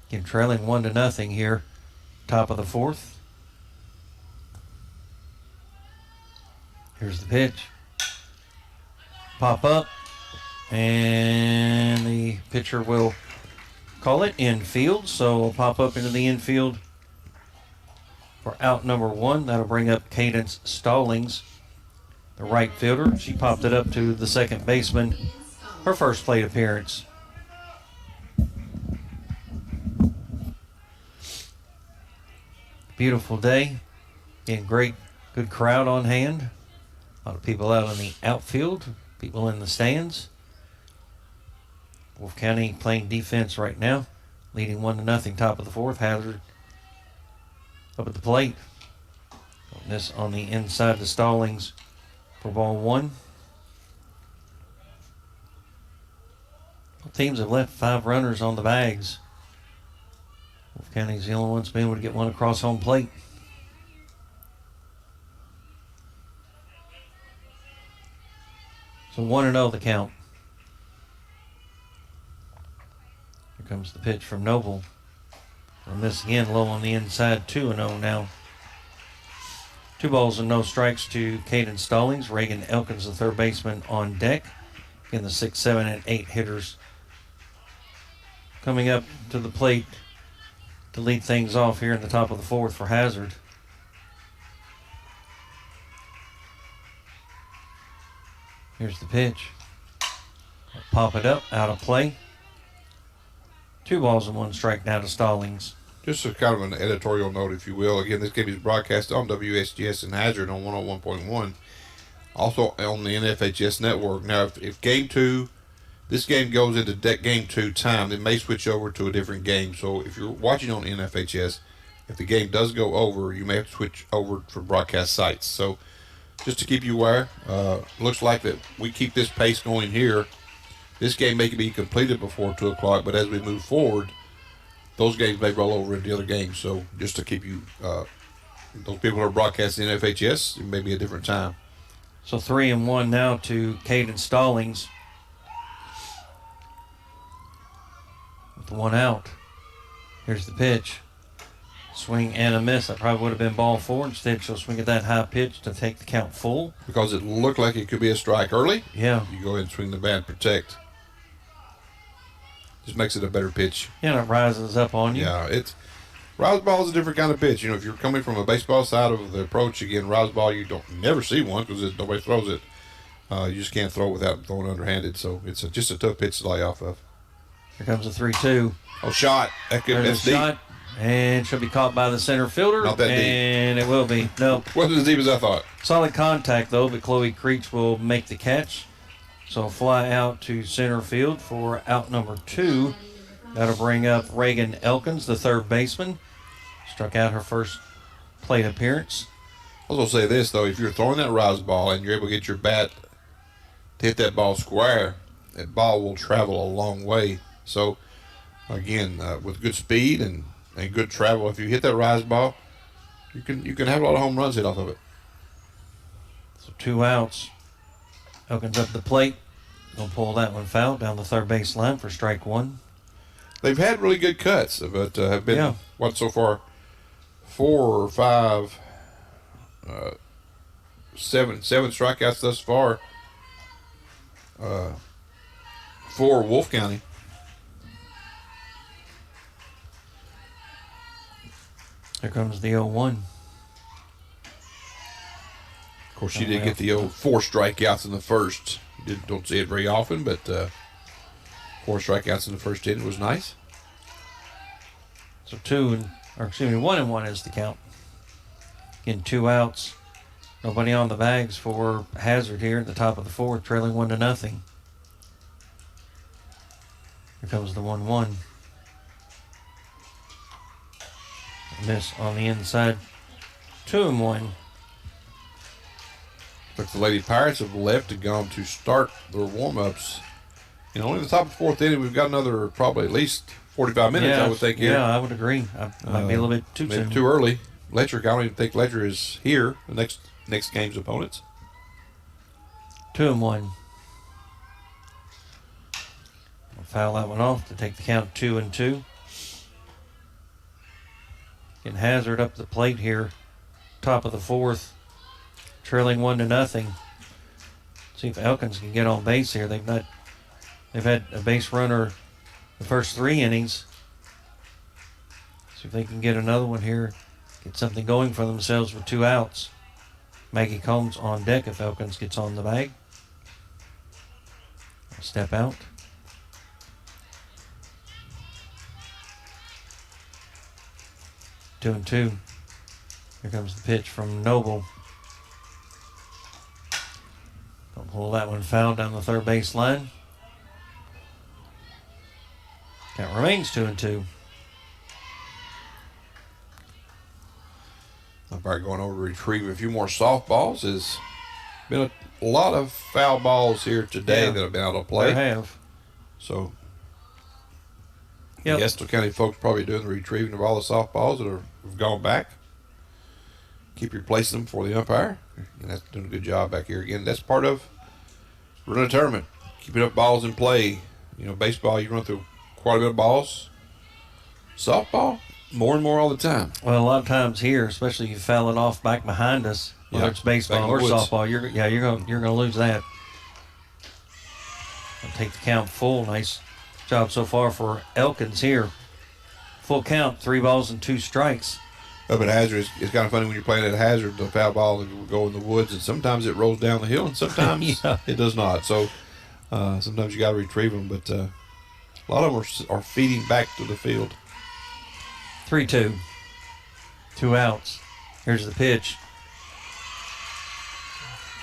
Again, trailing 1-0 here, top of the 4th. Here's the pitch. Pop up, and the pitcher will call it infield. So we'll pop up into the infield for out number 1. That'll bring up Cadence Stallings, the right fielder. She popped it up to the second baseman, her first plate appearance. Beautiful day. Again, good crowd on hand. A lot of people out in the outfield, people in the stands. Wolfe County playing defense right now, leading 1-0, top of the 4th. Hazard up at the plate. This on the inside to Stallings for ball 1. Both teams have left 5 runners on the bags. Wolfe County's the only one's been able to get one across home plate. So 1-0 the count. Here comes the pitch from Noble. And this again low on the inside, 2-0 now. 2 balls and no strikes to Caden Stallings. Reagan Elkins, the third baseman, on deck. Again, the 6, 7, and 8 hitters coming up to the plate to lead things off here in the top of the 4th for Hazard. Here's the pitch. Pop it up, out of play. 2 balls and 1 strike now to Stallings. Just a kind of an editorial note, if you will. Again, this game is broadcast on WSGS and Hazard on 101.1. Also on the NFHS network. Now, if game 2, this game goes into game 2 time, it may switch over to a different game. So if you're watching on NFHS, if the game does go over, you may have to switch over for broadcast sites. So just to keep you aware, looks like that we keep this pace going here. This game may be completed before 2 o'clock, but as we move forward, those games may roll over into the other games. So just to keep you, those people who are broadcasting NFHS, it may be a different time. So 3-1 now to Caden Stallings. With 1 out. Here's the pitch. Swing and a miss. That probably would have been ball 4. Instead, she'll swing at that high pitch to take the count full. Because it looked like it could be a strike early. Yeah. You go ahead and swing the bat and protect. Just makes it a better pitch. Yeah, and it rises up on you. Yeah, rise ball is a different kind of pitch. You know, if you're coming from a baseball side of the approach, again, rise ball, you don't never see one because nobody throws it. You just can't throw it without throwing underhanded. So it's just a tough pitch to lay off of. Here comes a 3-2. Oh, shot. There's That's a deep. shot, and she'll be caught by the center fielder. Not that deep. And it will be. Nope. Wasn't as deep as I thought. Solid contact, though, but Chloe Creech will make the catch. So fly out to center field for out number 2. That'll bring up Reagan Elkins, the third baseman. Struck out her first plate appearance. I was going to say this, though. If you're throwing that rise ball and you're able to get your bat to hit that ball square, that ball will travel a long way. So, again, with good speed and good travel, if you hit that rise ball, you can have a lot of home runs hit off of it. So 2 outs. Elkins up the plate. Gonna pull that one foul down the third base line for strike 1. They've had really good cuts, but have been, so far, 4 or 5, 7 strikeouts thus far for Wolfe County. Here comes the 0-1. Of course, she did get the old 4 strikeouts in the first. Don't see it very often, but 4 strikeouts in the first inning was nice. So 1-1 is the count. Again, 2 outs. Nobody on the bags for Hazard here at the top of the 4th, trailing 1-0. Here comes the 1-1. Miss on the inside. 2-1. But the Lady Pirates have left and gone to start their warm-ups. Only in the top of the 4th inning, we've got another probably at least 45 minutes, I would think, here. Yeah, I would agree. Might be a little bit too soon. Too early. Letcher, I don't even think Letcher is here, the next game's opponents. 2-1. We'll foul that one off to take the count 2-2. Getting Hazard up the plate here, top of the 4th, trailing 1-0. See if Elkins can get on base here. They've had a base runner the first 3 innings. See if they can get another one here, get something going for themselves with 2 outs. Maggie Combs on deck if Elkins gets on the bag. Step out. 2-2. Here comes the pitch from Noble. Don't pull that one foul down the third base line. Count remains 2-2. Umpire going over to retrieve a few more softballs. Has been a lot of foul balls here today that have been out of play. There have. So, the Estill County folks probably doing the retrieving of all the softballs that have gone back. Keep replacing them for the umpire. And that's doing a good job back here again. That's part of running a tournament. Keeping up balls in play. Baseball, you run through quite a bit of balls. Softball, more and more all the time. Well, a lot of times here, especially if you foul it off back behind us, whether it's baseball or softball, you're gonna lose that. I'll take the count full. Nice job so far for Elkins here. Full count, 3 balls and 2 strikes. Up at Hazard, it's kind of funny when you're playing at Hazard, the foul ball will go in the woods, and sometimes it rolls down the hill, and sometimes it does not. So sometimes you got to retrieve them, but a lot of them are feeding back to the field. 3-2. 2 outs. Here's the pitch.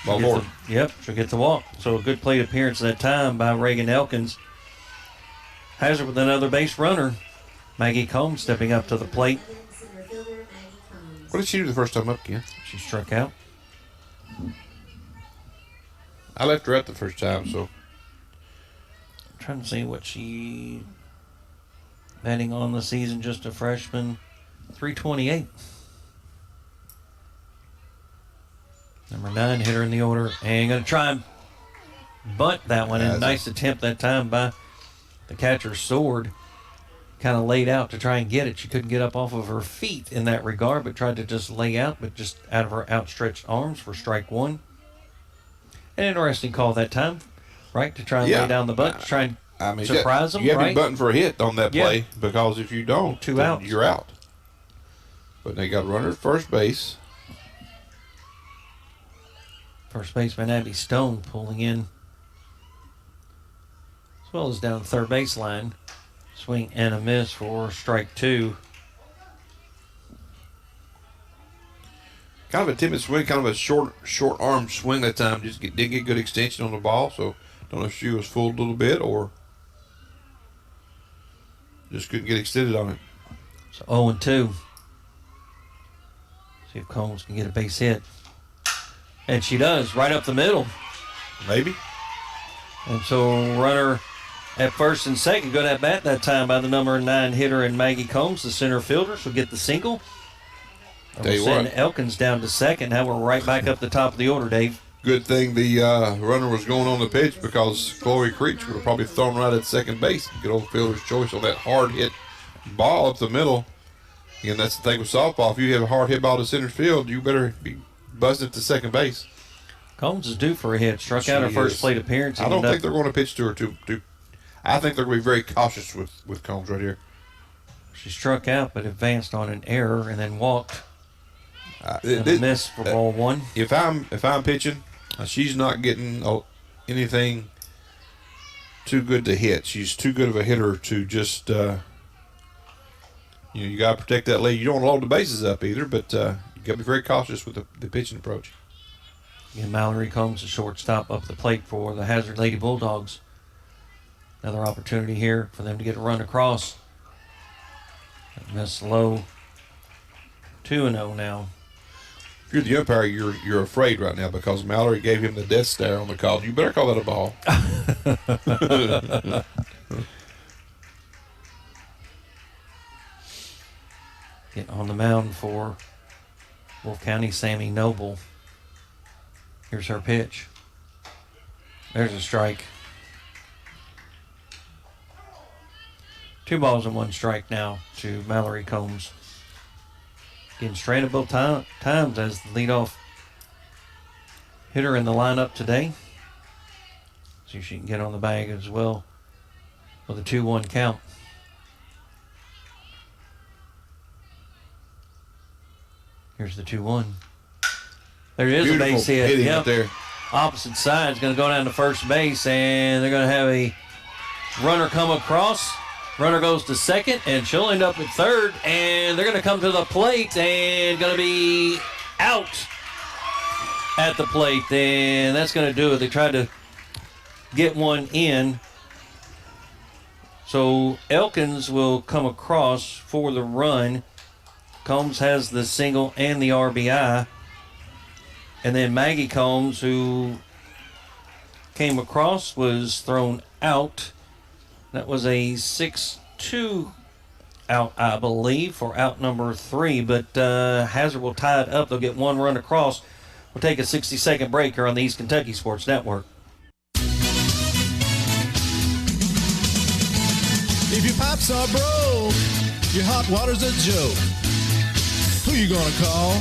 Ball board. She'll get the walk. So a good plate appearance that time by Reagan Elkins. Hazard with another base runner. Maggie Combs stepping up to the plate. What did she do the first time up, Ken? She struck out. I left her out the first time, so. I'm trying to see what she batting on the season, just a freshman. 328. Number 9 hitter in the order, and going to try and bunt that one. And nice attempt that time by the catcher, Sword. Kind of laid out to try and get it. She couldn't get up off of her feet in that regard, but tried to just lay out, but just out of her outstretched arms for strike 1. An interesting call that time, right? To try and lay down the bunt, to try and surprise them, You have to right? be butting for a hit on that play, because if you don't, 2 outs. You're out. But they got a runner at first base. First baseman Abby Stone pulling in, as well as down the third baseline. Swing and a miss for strike 2. Kind of a timid swing, kind of a short arm swing that time. Just did get good extension on the ball, so don't know if she was fooled a little bit or just couldn't get extended on it. So 0-2. See if Combs can get a base hit. And she does, right up the middle. Maybe. And so runner at first and second, good at bat that time by the number 9 hitter and Maggie Combs, the center fielder. She'll get the single. And Tell you we'll send what. Elkins down to second. Now we're right back up the top of the order, Dave. Good thing the runner was going on the pitch because Chloe Creech would have probably thrown right at second base. Good old fielder's choice on that hard hit ball up the middle. And that's the thing with softball. If you have a hard hit ball to center field, you better be buzzing it to second base. Combs is due for a hit. Struck out her first plate appearance. I don't think they're going to pitch to her too. I think they're going to be very cautious with Combs right here. She struck out but advanced on an error and then walked. And a miss for ball 1. If I'm pitching, she's not getting anything too good to hit. She's too good of a hitter to just you got to protect that lead. You don't want to load the bases up either, but you got to be very cautious with the pitching approach. Again, Mallory Combs, the shortstop, up the plate for the Hazard Lady Bulldogs. Another opportunity here for them to get a run across. Miss low. 2-0 now. If you're the umpire, you're afraid right now because Mallory gave him the death stare on the call. You better call that a ball. Get on the mound for Wolfe County, Sammy Noble. Here's her pitch. There's a strike. 2 balls and 1 strike now to Mallory Combs. Getting stranded both times as the leadoff hitter in the lineup today. See if she can get on the bag as well with a 2-1 count. Here's the 2-1. There is Beautiful a base hit. hitting Yep. up there. Opposite side is going to go down to first base, and they're going to have a runner come across. Runner goes to second, and she'll end up at third, and they're going to come to the plate and going to be out at the plate, and that's going to do it. They tried to get one in. So Elkins will come across for the run. Combs has the single and the RBI. And then Maggie Combs, who came across, was thrown out. That was a 6-2 out, I believe, for out number 3. But Hazard will tie it up. They'll get 1 run across. We'll take a 60-second break here on the East Kentucky Sports Network. If your pipes are broke, your hot water's a joke. Who you gonna call?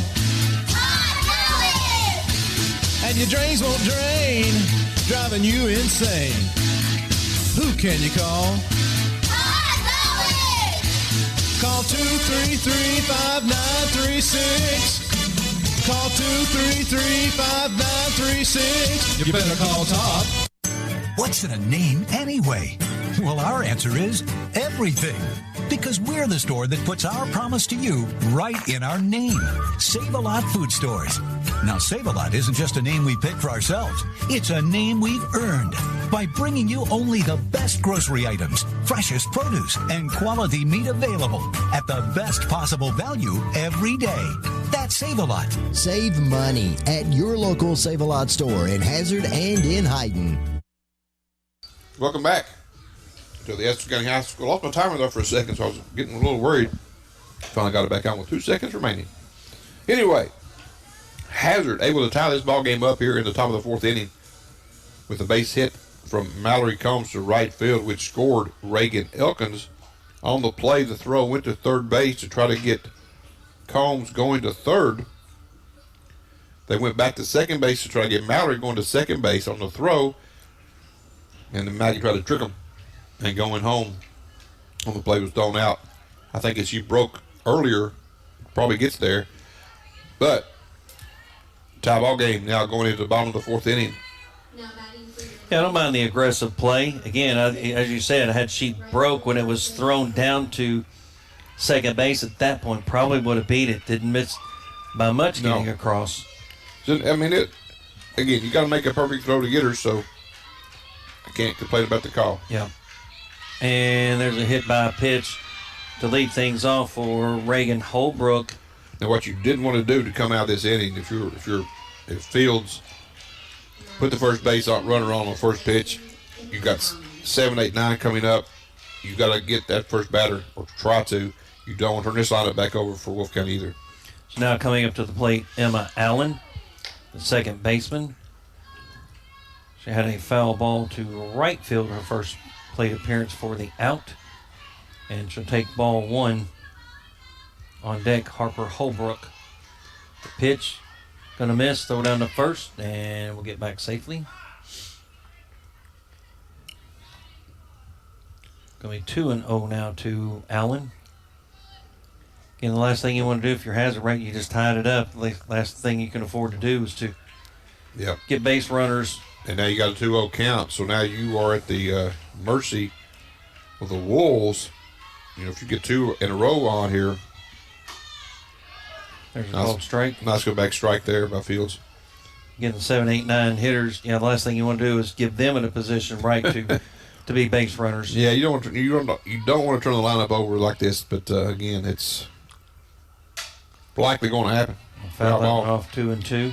And your drains won't drain, driving you insane. Who can you call? Call 233-5936. Call 233-5936. You better call Top. What's in a name anyway? Well, our answer is everything. Because we're the store that puts our promise to you right in our name. Save-A-Lot Food Stores. Now, Save-A-Lot isn't just a name we picked for ourselves. It's a name we've earned by bringing you only the best grocery items, freshest produce, and quality meat available at the best possible value every day. That's Save-A-Lot. Save money at your local Save-A-Lot store in Hazard and in Hayden. Welcome back to the Estill County High School. I lost my timer there for a second, so I was getting a little worried. Finally got it back on with 2 seconds remaining. Anyway, Hazard able to tie this ball game up here in the top of the 4th inning with a base hit from Mallory Combs to right field, which scored Reagan Elkins. On the play, the throw went to third base to try to get Combs going to third. They went back to second base to try to get Mallory going to second base on the throw, and then Maggie tried to trick him and going home on the play was thrown out. I think if she broke earlier, probably gets there. But Tie ball game now going into the bottom of the fourth inning. Yeah, I don't mind the aggressive play. Again, as you said, had she broke when it was thrown down to second base at that point, probably would have beat it. Didn't miss by much getting across. So, I mean, again, you got to make a perfect throw to get her, so I can't complain about the call. Yeah. And there's a hit by a pitch to lead things off for Reagan Holbrook. Now, what you didn't want to do to come out of this inning, if Fields put the first base runner on the first pitch, you got 7, 8, 9 coming up. You got to get that first batter, or try to. You don't want to turn this lineup back over for Wolfe County either. So now coming up to the plate, Emma Allen, the second baseman. She had a foul ball to right field, her first plate appearance for the out. And she'll take ball one. On deck, Harper Holbrook. The pitch, gonna miss, throw down to first, and we'll get back safely. Gonna be 2-0 now to Allen. Again, the last thing you want to do if you're hazard rank, you just tied it up. The last thing you can afford to do is to get base runners. And now you got a 2-0 count, so now you are at the mercy of the Wolves. You know, if you get 2 in a row on here. There's a called strike. Nice go back strike there by Fields. Again, the 7, 8, 9 hitters. The last thing you want to do is give them in a position to be base runners. Yeah, you don't want to turn the lineup over like this. But again, it's likely going to happen. Foul that one off 2-2.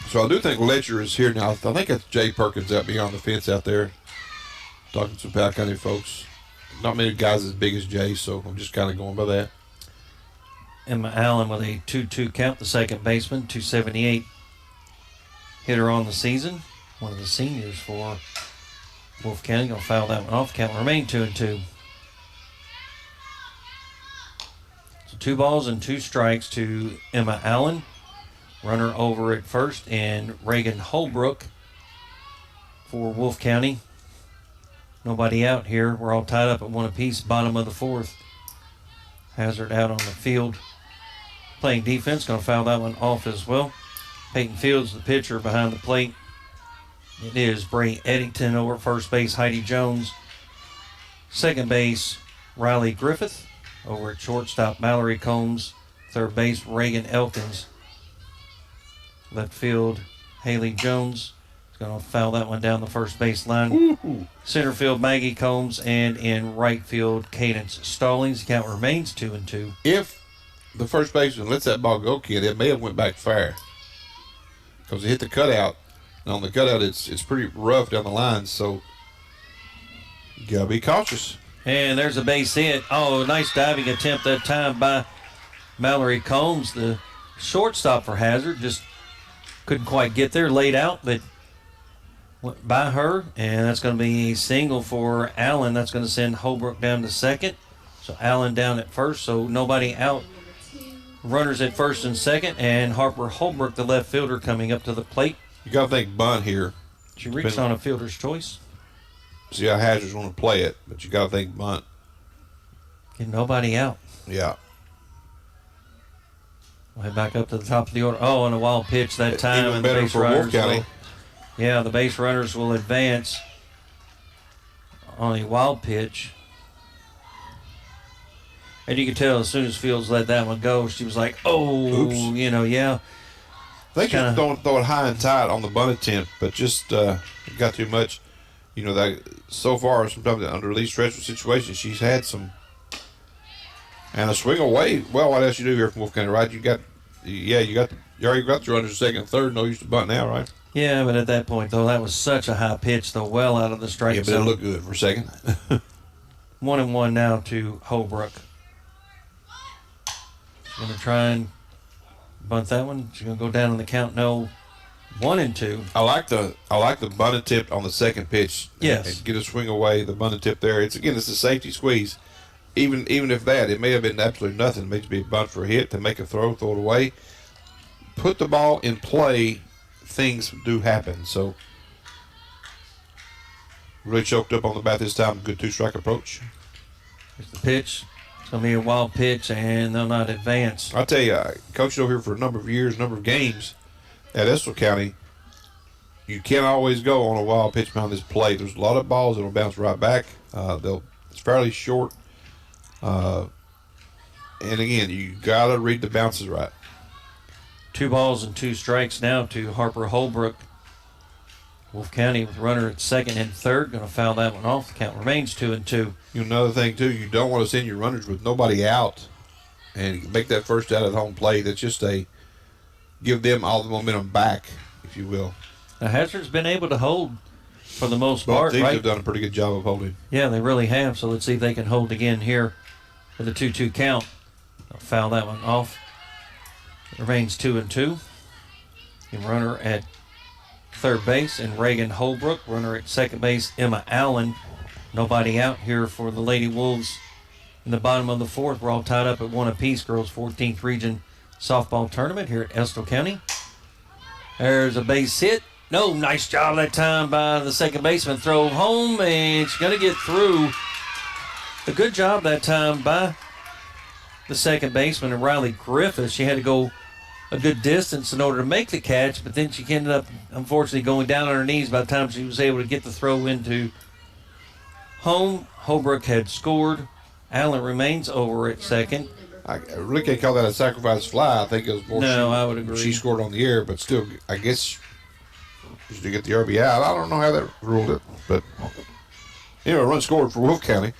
So I do think Letcher is here now. I think that's Jay Perkins out beyond the fence out there, talking to some Powell County folks. Not many guys as big as Jay, so I'm just kind of going by that. Emma Allen with a 2-2 count, the second baseman, 278 hitter on the season. One of the seniors for Wolfe County. Gonna foul that one off. Count will remain 2-2. So 2 balls and 2 strikes to Emma Allen. Runner over at first, and Reagan Holbrook for Wolfe County. Nobody out here. We're all tied up at 1 apiece, bottom of the fourth. Hazard out on the field. Playing defense, going to foul that one off as well. Peyton Fields, the pitcher behind the plate. It is Bray Eddington over first base, Heidi Jones. Second base, Riley Griffith. Over at shortstop, Mallory Combs. Third base, Reagan Elkins. Left field, Haley Jones. Is going to foul that one down the first base line. Ooh. Center field, Maggie Combs. And in right field, Cadence Stallings. The count remains 2-2. If the first baseman lets that ball go, kid, it may have went back fair. Because it hit the cutout. And on the cutout, it's pretty rough down the line. So you got to be cautious. And there's a base hit. Oh, nice diving attempt that time by Mallory Combs, the shortstop for Hazard. Just couldn't quite get there, laid out, but went by her. And that's going to be a single for Allen. That's going to send Holbrook down to second. So Allen down at first, so nobody out. Runners at first and second, and Harper Holbrook, the left fielder, coming up to the plate. You got to think bunt here. She reached on a fielder's choice. See how Hazard's going to play it, but you got to think bunt. Get nobody out. Yeah. We'll head back up to the top of the order. Oh, and a wild pitch that time. Even and better the base for Wolfe runners County. The base runners will advance on a wild pitch. And you can tell as soon as Fields let that one go, she was like, oh, oops. Yeah. I think you don't throw it high and tight on the bunt attempt, but just got too much. That so far, sometimes under these stressful situations, she's had some. And a swing away. Well, what else you do here from Wolfe County, right? You already got your runners second and third. No use to bunt now, right? Yeah, but at that point, though, that was such a high pitch, though, well out of the strike zone. Yeah, but it looked good for a second. 1-1 now to Holbrook. She's going to try and bunt that one. She's going to go down on the count. No, 1-2. I like the bunted tip on the second pitch. Yes. And get a swing away. The bunted tip there. It's a safety squeeze. Even if that, it may have been absolutely nothing. It may just be a bunt for a hit to make a throw it away. Put the ball in play. Things do happen. So really choked up on the bat this time. Good 2-strike approach. Here's the pitch. It's going to be a wild pitch, and they'll not advance. I'll tell you, I coached over here for a number of years, number of games at Estill County. You can't always go on a wild pitch behind this plate. There's a lot of balls that will bounce right back. It's fairly short. And again, you got to read the bounces right. 2 balls and 2 strikes now to Harper Holbrook. Wolfe County with runner at second and third. Going to foul that one off. The count remains 2-2. Another thing, too, you don't want to send your runners with nobody out and make that first out at home plate. That's just give them all the momentum back, if you will. Now, Hazard's been able to hold for the most Both part, teams right? have done a pretty good job of holding. Yeah, they really have. So let's see if they can hold again here with a 2-2 count. They'll foul that one off. It remains 2-2. The runner at third base and Reagan Holbrook. Runner at second base, Emma Allen. Nobody out here for the Lady Wolves in the bottom of the fourth. We're all tied up at 1 apiece. Girls 14th Region Softball Tournament here at Estill County. There's a base hit. No, nice job that time by the second baseman. Throw home, and she's going to get through. A good job that time by the second baseman, and Riley Griffith. She had to go a good distance in order to make the catch, but then she ended up, unfortunately, going down on her knees by the time she was able to get the throw into home. Holbrook had scored. Allen remains over at second. I really can't call that a sacrifice fly. I think it was more. No, I would agree. She scored on the air, but still, I guess to get the RBI. I don't know how that ruled it, but anyway, run scored for Wolfe County.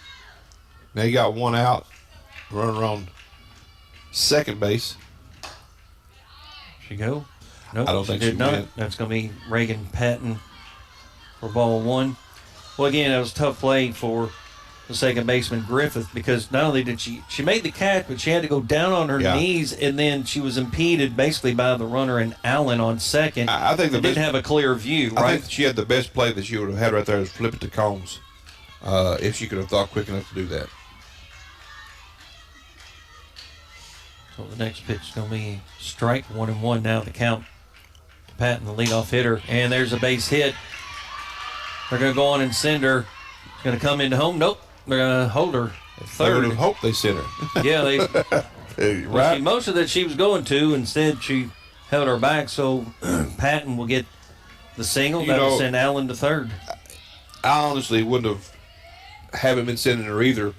Now you got 1 out, runner on second base. She go? Nope, I don't think she did not. went. That's going to be Reagan Patton for ball 1. Well, again, that was a tough play for the second baseman Griffith, because not only did she made the catch, but she had to go down on her knees, and then she was impeded basically by the runner and Allen on second. I think didn't have a clear view. I Right? think she had the best play that she would have had right there is flip it to Combs, if she could have thought quick enough to do that. So the next pitch is going to be strike 1-1 now. The count to Patton, the leadoff hitter, and there's a base hit. They're going to go on and send her. Going to come into home. Nope. They're going to hold her at I would third. have hoped they sent her. Yeah, they. Hey, Well, right. she, most of that she was going to. Instead, she held her back. So Patton will get the single. You That will know, send Allen to third. I honestly wouldn't haven't been sending her either,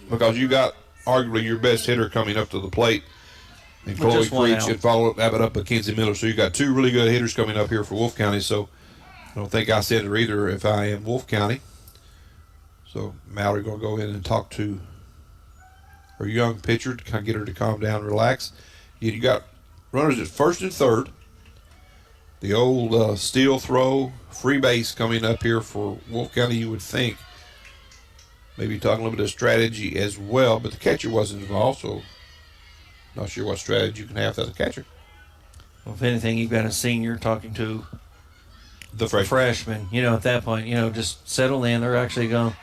because you got arguably your best hitter coming up to the plate, and With Chloe just 1 Creech, out. and follow up with Mackenzie Miller. So you got 2 really good hitters coming up here for Wolfe County. So I don't think I send her either if I am Wolfe County. So Mallory going to go in and talk to her young pitcher to kind of get her to calm down, relax. You got runners at first and third. The old steal throw, free base coming up here for Wolfe County, you would think. Maybe talking a little bit of strategy as well, but the catcher wasn't involved, so not sure what strategy you can have without the catcher. Well, if anything, you've got a senior talking to The freshman. freshman. You know, at that point, just settle in. They're actually going to.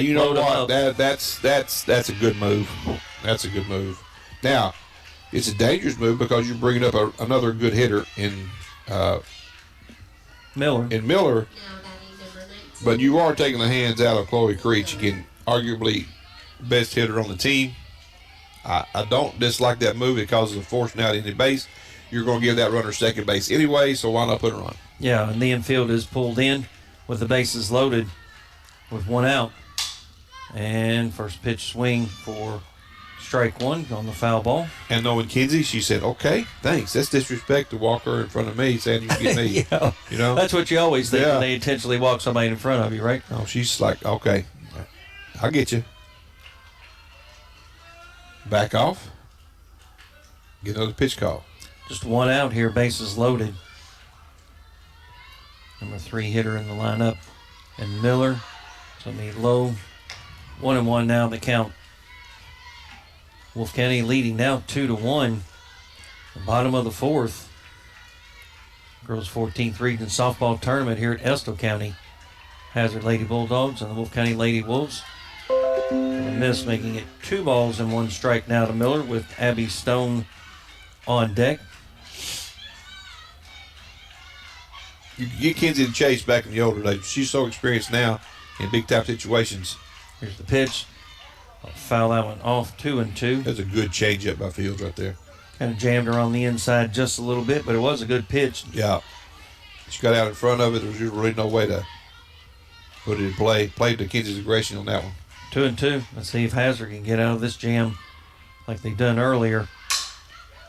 You know Load 'em what? up. That's a good move. That's a good move. Now, it's a dangerous move because you're bringing up another good hitter in Miller. But you are taking the hands out of Chloe Creech, again, arguably best hitter on the team. I don't dislike that move because of forcing out any base. You're going to give that runner second base anyway, so why not put her on? Yeah, and the infield is pulled in with the bases loaded with 1 out. And first pitch swing for strike 1 on the foul ball. And knowing Kinsey, she said, okay, thanks. That's disrespect to walk her in front of me saying you can get me. Yeah. You know? That's what you always think Yeah. when they intentionally walk somebody in front of you, right? No, she's like, okay, I'll get you. Back off. Get another pitch call. Just 1 out here, bases loaded. Number 3 hitter in the lineup. And Miller. So be low. 1-1 now the count. Wolfe County leading now 2-1. The bottom of the fourth. Girls 14th Region Softball Tournament here at Estill County. Hazard Lady Bulldogs and the Wolfe County Lady Wolves. And a miss, making it 2 balls and 1 strike now to Miller with Abby Stone on deck. You get Kinsey to chase back in the older days. She's so experienced now in big time situations. Here's the pitch. I'll foul that one off, 2-2. That's a good changeup by Fields right there. Kind of jammed her on the inside just a little bit, but it was a good pitch. Yeah. She got out in front of it. There was really no way to put it in play. Played to Kenzie's aggression on that one. 2-2. Let's see if Hazard can get out of this jam like they done earlier.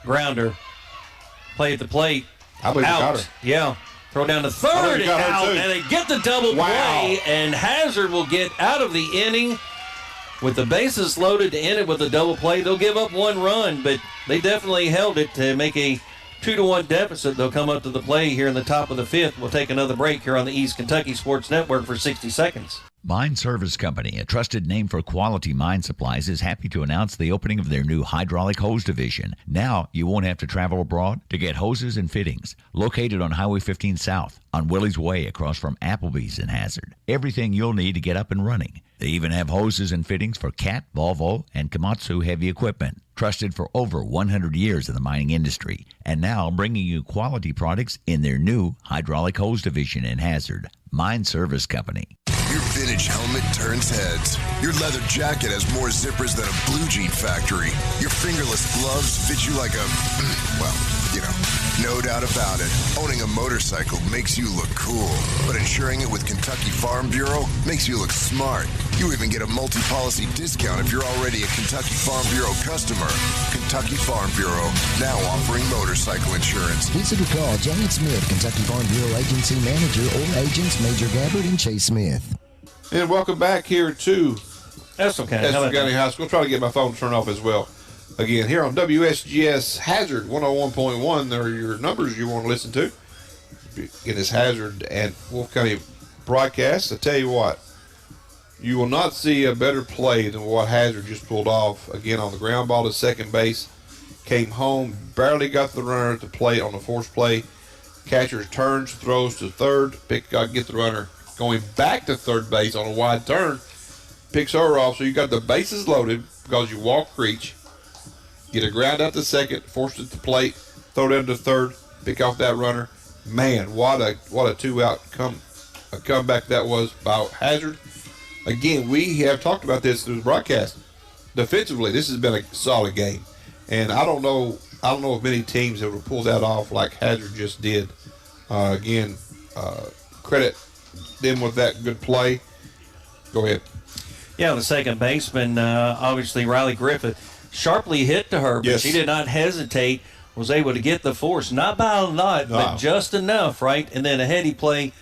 Grounder. Play at the plate. I believe out. he got her. Yeah. Throw down to third and out, and they get the double play, and Hazard will get out of the inning with the bases loaded to end it with a double play. They'll give up one run, but they definitely held it to make a 2-1 deficit. They'll come up to the play here in the top of the fifth. We'll take another break here on the East Kentucky Sports Network for 60 seconds. Mine Service Company, a trusted name for quality mine supplies, is happy to announce the opening of their new hydraulic hose division. Now you won't have to travel abroad to get hoses and fittings. Located on Highway 15 South, on Willie's Way across from Applebee's in Hazard. Everything you'll need to get up and running. They even have hoses and fittings for Cat, Volvo, and Komatsu heavy equipment. Trusted for over 100 years in the mining industry. And now bringing you quality products in their new hydraulic hose division in Hazard. Mine Service Company. Your vintage helmet turns heads. Your leather jacket has more zippers than a blue jean factory. Your fingerless gloves fit you like a, well, you know, no doubt about it. Owning a motorcycle makes you look cool, but insuring it with Kentucky Farm Bureau makes you look smart. You even get a multi-policy discount if you're already a Kentucky Farm Bureau customer. Kentucky Farm Bureau, now offering motorcycle insurance. Visit or call Janet Smith, Kentucky Farm Bureau Agency Manager, or agents Major Gabbard and Chase Smith. And welcome back here to Estill County High School. Try to get my phone turned off as well. Again, here on WSGS Hazard 101.1, there are your numbers you want to listen to. In this Hazard and Wolfe County broadcast, I tell you what, you will not see a better play than what Hazard just pulled off. Again, on the ground ball to second base, came home, barely got the runner at the plate on the forced play. Catcher turns, throws to third, get the runner going back to third base on a wide turn, picks her off. So you got the bases loaded because you walk Creech, get a ground out to second, force it to plate, throw down to third, pick off that runner. Man, what a two-out comeback that was by Hazard. Again, we have talked about this through the broadcast. Defensively, this has been a solid game, and I don't know if many teams that would pull that off like Hazard just did. Credit them with that good play. Go ahead. Yeah, the second baseman, obviously Riley Griffith, sharply hit to her, but yes, she did not hesitate, was able to get the force, not by a lot, but just enough, right? And then a heady play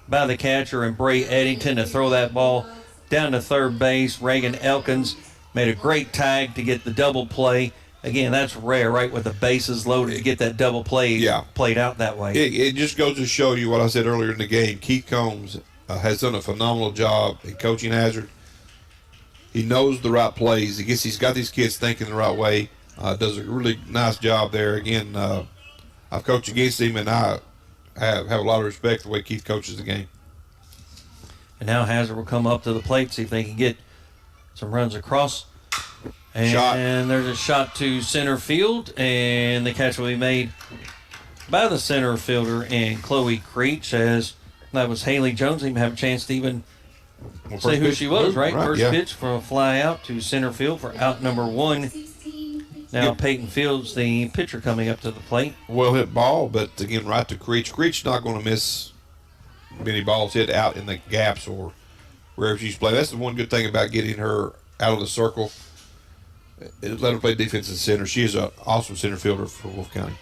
by the catcher and Bray Eddington to throw that ball down to third base. Reagan Elkins made a great tag to get the double play. Again, that's rare, right, with the bases loaded to get that double play played out that way. It just goes to show you what I said earlier in the game. Keith Combs has done a phenomenal job in coaching Hazard. He knows the right plays. He's got these kids thinking the right way. Does a really nice job there. Again, I've coached against him, and I have a lot of respect for the way Keith coaches the game. And now Hazard will come up to the plate, see if they can get some runs across. And there's a shot to center field, and the catch will be made by the center fielder and Chloe Creech, as that was Haley Jones. Didn't even have a chance to even say who she was, right? First pitch for a fly out to center field for out number one. Now Peyton Fields, the pitcher, coming up to the plate. Well hit ball, but again, right to Creech. Creech's not going to miss many balls hit out in the gaps or wherever she's playing. That's the one good thing about getting her out of the circle. Let her play defense in center. She is an awesome center fielder for Wolfe County.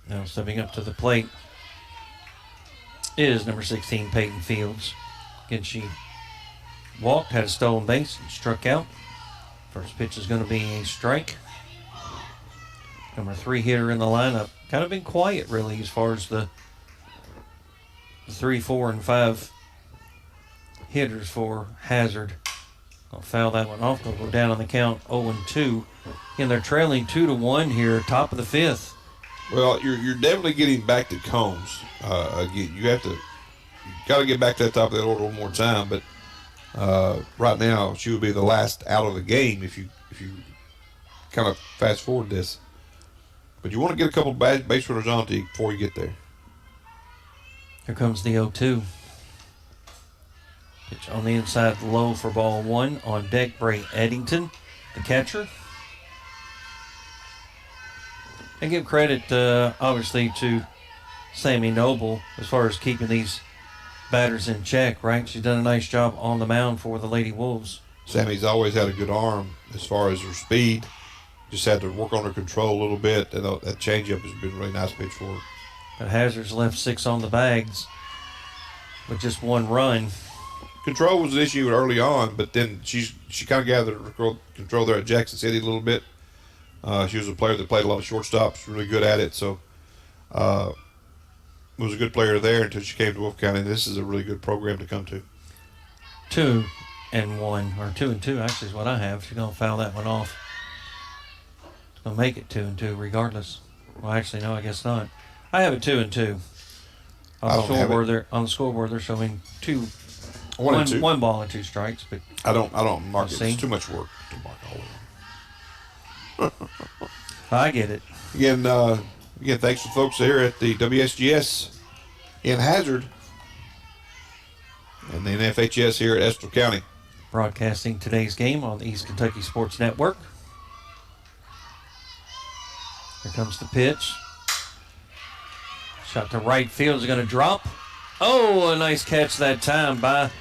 Now stepping up to the plate is number 16, Peyton Fields. Again, she walked, had a stolen base, and struck out. First pitch is going to be a strike. Number 3 hitter in the lineup. Kind of been quiet, really, as far as the 3, 4, and 5 hitters for Hazard. I'll foul that one off. They'll go down on the count 0-2. And they're trailing 2-1 here, top of the fifth. Well, you're definitely getting back to Combs. Again, you got to get back to the top of that order one more time. But right now, she would be the last out of the game if you kind of fast forward this. But you want to get a couple base runners on to you before you get there. Here comes the 0-2. Pitch on the inside low for ball one. On deck, Bray Eddington, the catcher. And give credit, obviously, to Sammy Noble as far as keeping these batters in check, right? She's done a nice job on the mound for the Lady Wolves. Sammy's always had a good arm as far as her speed. Just had to work on her control a little bit. And that changeup has been a really nice pitch for her. But Hazard's left 6 on the bags with just 1 run. Control was an issue early on, but then she kind of gathered her control there at Jackson City a little bit. She was a player that played a lot of shortstops, really good at it. So was a good player there until she came to Wolfe County. This is a really good program to come to. 2-1, or 2-2 actually is what I have. She's going to foul that one off. She's going to make it 2-2 regardless. Well, actually, no, I guess not. I have it 2-2. On the scoreboard, they're showing 1 ball and 2 strikes. But I don't mark it. It's too much work to mark all of them. I get it. Again, thanks to folks here at the WSGS in Hazard and the NFHS here at Estill County. Broadcasting today's game on the East Kentucky Sports Network. Here comes the pitch. Shot to right field is going to drop. Oh, a nice catch that time by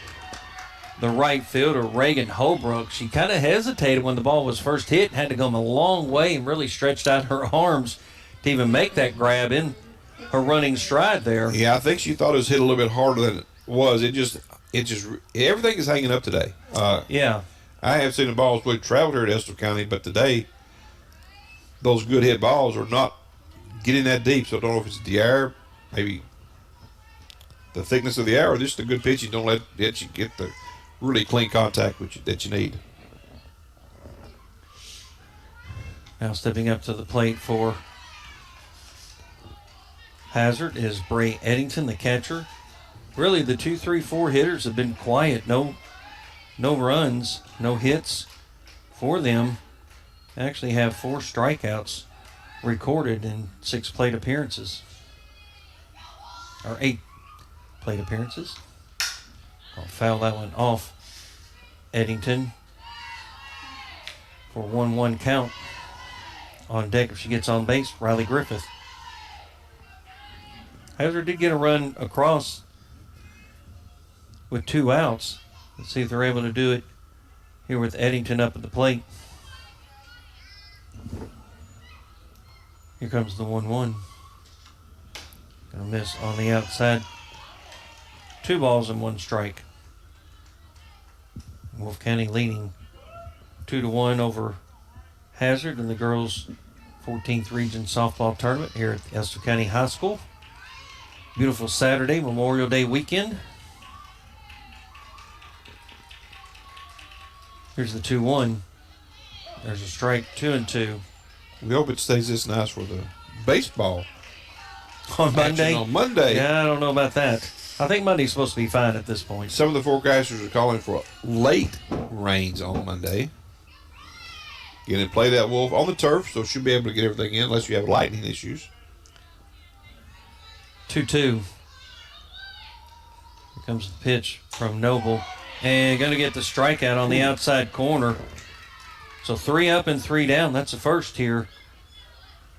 the right fielder, Reagan Holbrook. She kind of hesitated when the ball was first hit, had to go a long way and really stretched out her arms to even make that grab in her running stride there. Yeah, I think she thought it was hit a little bit harder than it was. It just everything is hanging up today. Yeah. I have seen the balls really travel here at Estill County, but today those good hit balls are not getting that deep. So I don't know if it's the air, maybe the thickness of the air, or just the good pitching. Don't let it you get the really clean contact that you need. Now stepping up to the plate for Hazard is Bray Eddington, the catcher. Really, the 2, 3, 4 hitters have been quiet. No runs, no hits for them. They actually have 4 strikeouts recorded in 6 plate appearances. Or 8 plate appearances. I'll foul that one off. Eddington for 1-1 count. On deck if she gets on base, Riley Griffith. Hazard did get a run across with 2 outs. Let's see if they're able to do it here with Eddington up at the plate. Here comes the 1-1. Gonna miss on the outside. 2 balls and 1 strike. Wolfe County leading 2-1 over Hazard in the girls' 14th Region Softball Tournament here at Estill County High School. Beautiful Saturday, Memorial Day weekend. Here's the 2-1. There's a strike, 2-2. We hope it stays this nice for the baseball. On Monday? On Monday. Yeah, I don't know about that. I think Monday's supposed to be fine at this point. Some of the forecasters are calling for late rains on Monday. You're going to play that Wolf on the turf, so she'll be able to get everything in unless you have lightning issues. 2-2. Here comes the pitch from Noble. And going to get the strikeout on the outside corner. So 3 up and 3 down. That's the first here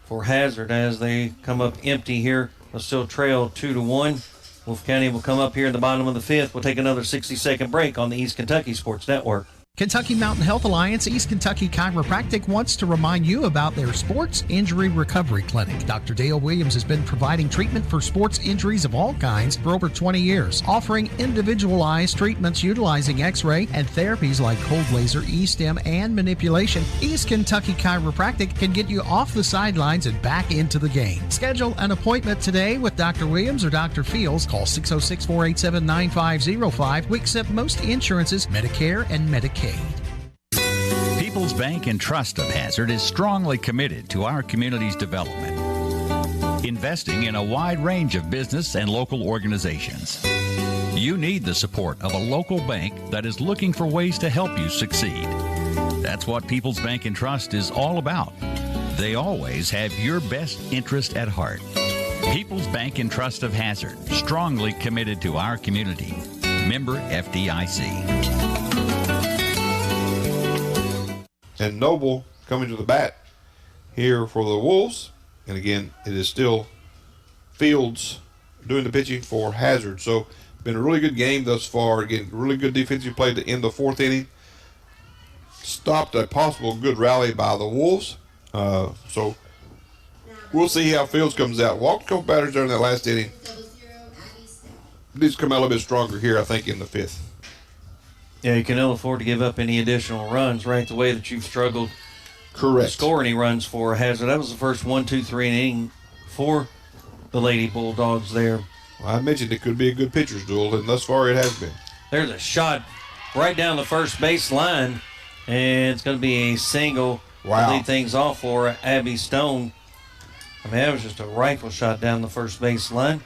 for Hazard as they come up empty here. They'll still trail 2-1. Wolfe County will come up here in the bottom of the 5th. We'll take another 60-second break on the East Kentucky Sports Network. Kentucky Mountain Health Alliance East Kentucky Chiropractic wants to remind you about their Sports Injury Recovery Clinic. Dr. Dale Williams has been providing treatment for sports injuries of all kinds for over 20 years, offering individualized treatments utilizing X-ray and therapies like cold laser, E-stim, and manipulation. East Kentucky Chiropractic can get you off the sidelines and back into the game. Schedule an appointment today with Dr. Williams or Dr. Fields. Call 606-487-9505. We accept most insurances, Medicare and Medicaid. People's Bank and Trust of Hazard is strongly committed to our community's development, investing in a wide range of business and local organizations. You need the support of a local bank that is looking for ways to help you succeed. That's what People's Bank and Trust is all about. They always have your best interest at heart. People's Bank and Trust of Hazard, strongly committed to our community. Member FDIC. And Noble coming to the bat here for the Wolves. And again, it is still Fields doing the pitching for Hazard. So, been a really good game thus far. Again, really good defensive play to end the fourth inning. Stopped a possible good rally by the Wolves. So, we'll see how Fields comes out. Walked a couple batters during that last inning. Needs to come out a little bit stronger here, I think, in the fifth. Yeah, you can ill afford to give up any additional runs, right? The way that you've struggled Correct. to score any runs for Hazard. That was the first 1, 2, 3 inning for the Lady Bulldogs there. Well, I mentioned it could be a good pitcher's duel, and thus far it has been. There's a shot right down the first base line, and it's going to be a single to lead things off for Abby Stone. I mean, that was just a rifle shot down the first base line.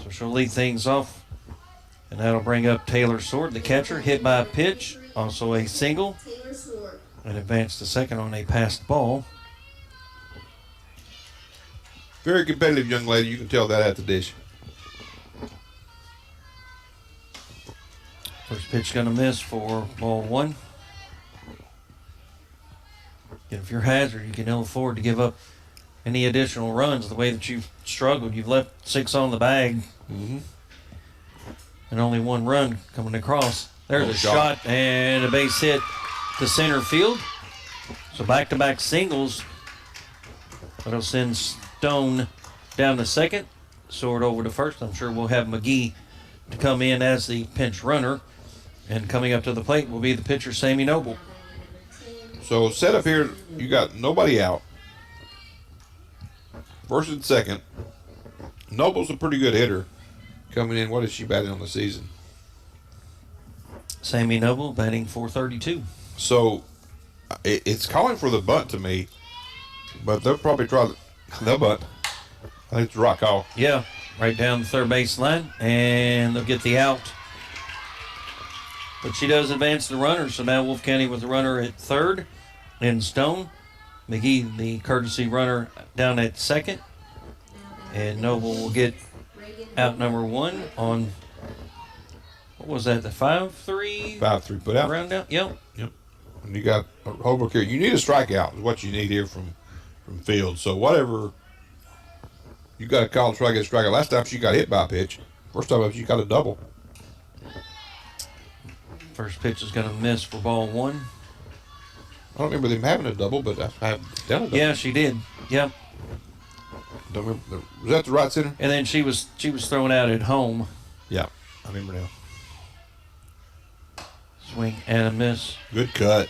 So she'll lead things off, and that'll bring up Taylor Sword, the catcher, hit by a pitch, also a single, and advance to second on a passed ball. Very competitive young lady. You can tell that at the dish. First pitch going to miss for ball one. If you're Hazard, you can ill afford to give up any additional runs the way that you've struggled. You've left 6 on the bag. Mm-hmm. And only 1 run coming across. There's a shot and a base hit to center field. So back-to-back singles. That'll send Stone down to second. Sword over to first. I'm sure we'll have McGee to come in as the pinch runner. And coming up to the plate will be the pitcher, Sammy Noble. So set up here, you got nobody out. First and second. Noble's a pretty good hitter. Coming in, what is she batting on the season? Sammy Noble batting .432. So it's calling for the bunt to me, but they'll probably try the bunt. I think it's a rock call. Yeah, right down the third base line, and they'll get the out. But she does advance the runner, so now Wolfe County with the runner at third, and Stone. McGee, the courtesy runner, down at second. And Noble will get out number 1 on, what was that, the 5-3? 5-3 put out. Round out, yep. And you got Holbrook here. You need a strikeout is what you need here from Fields. So whatever, you got to call and try to get a strikeout. Last time she got hit by a pitch. First time she got a double. First pitch is going to miss for ball 1. I don't remember them having a double, but I have done a double. Yeah, she did. Yep. Don't remember. Was that the right center? And then she was thrown out at home. Yeah, I remember now. Swing and a miss. Good cut.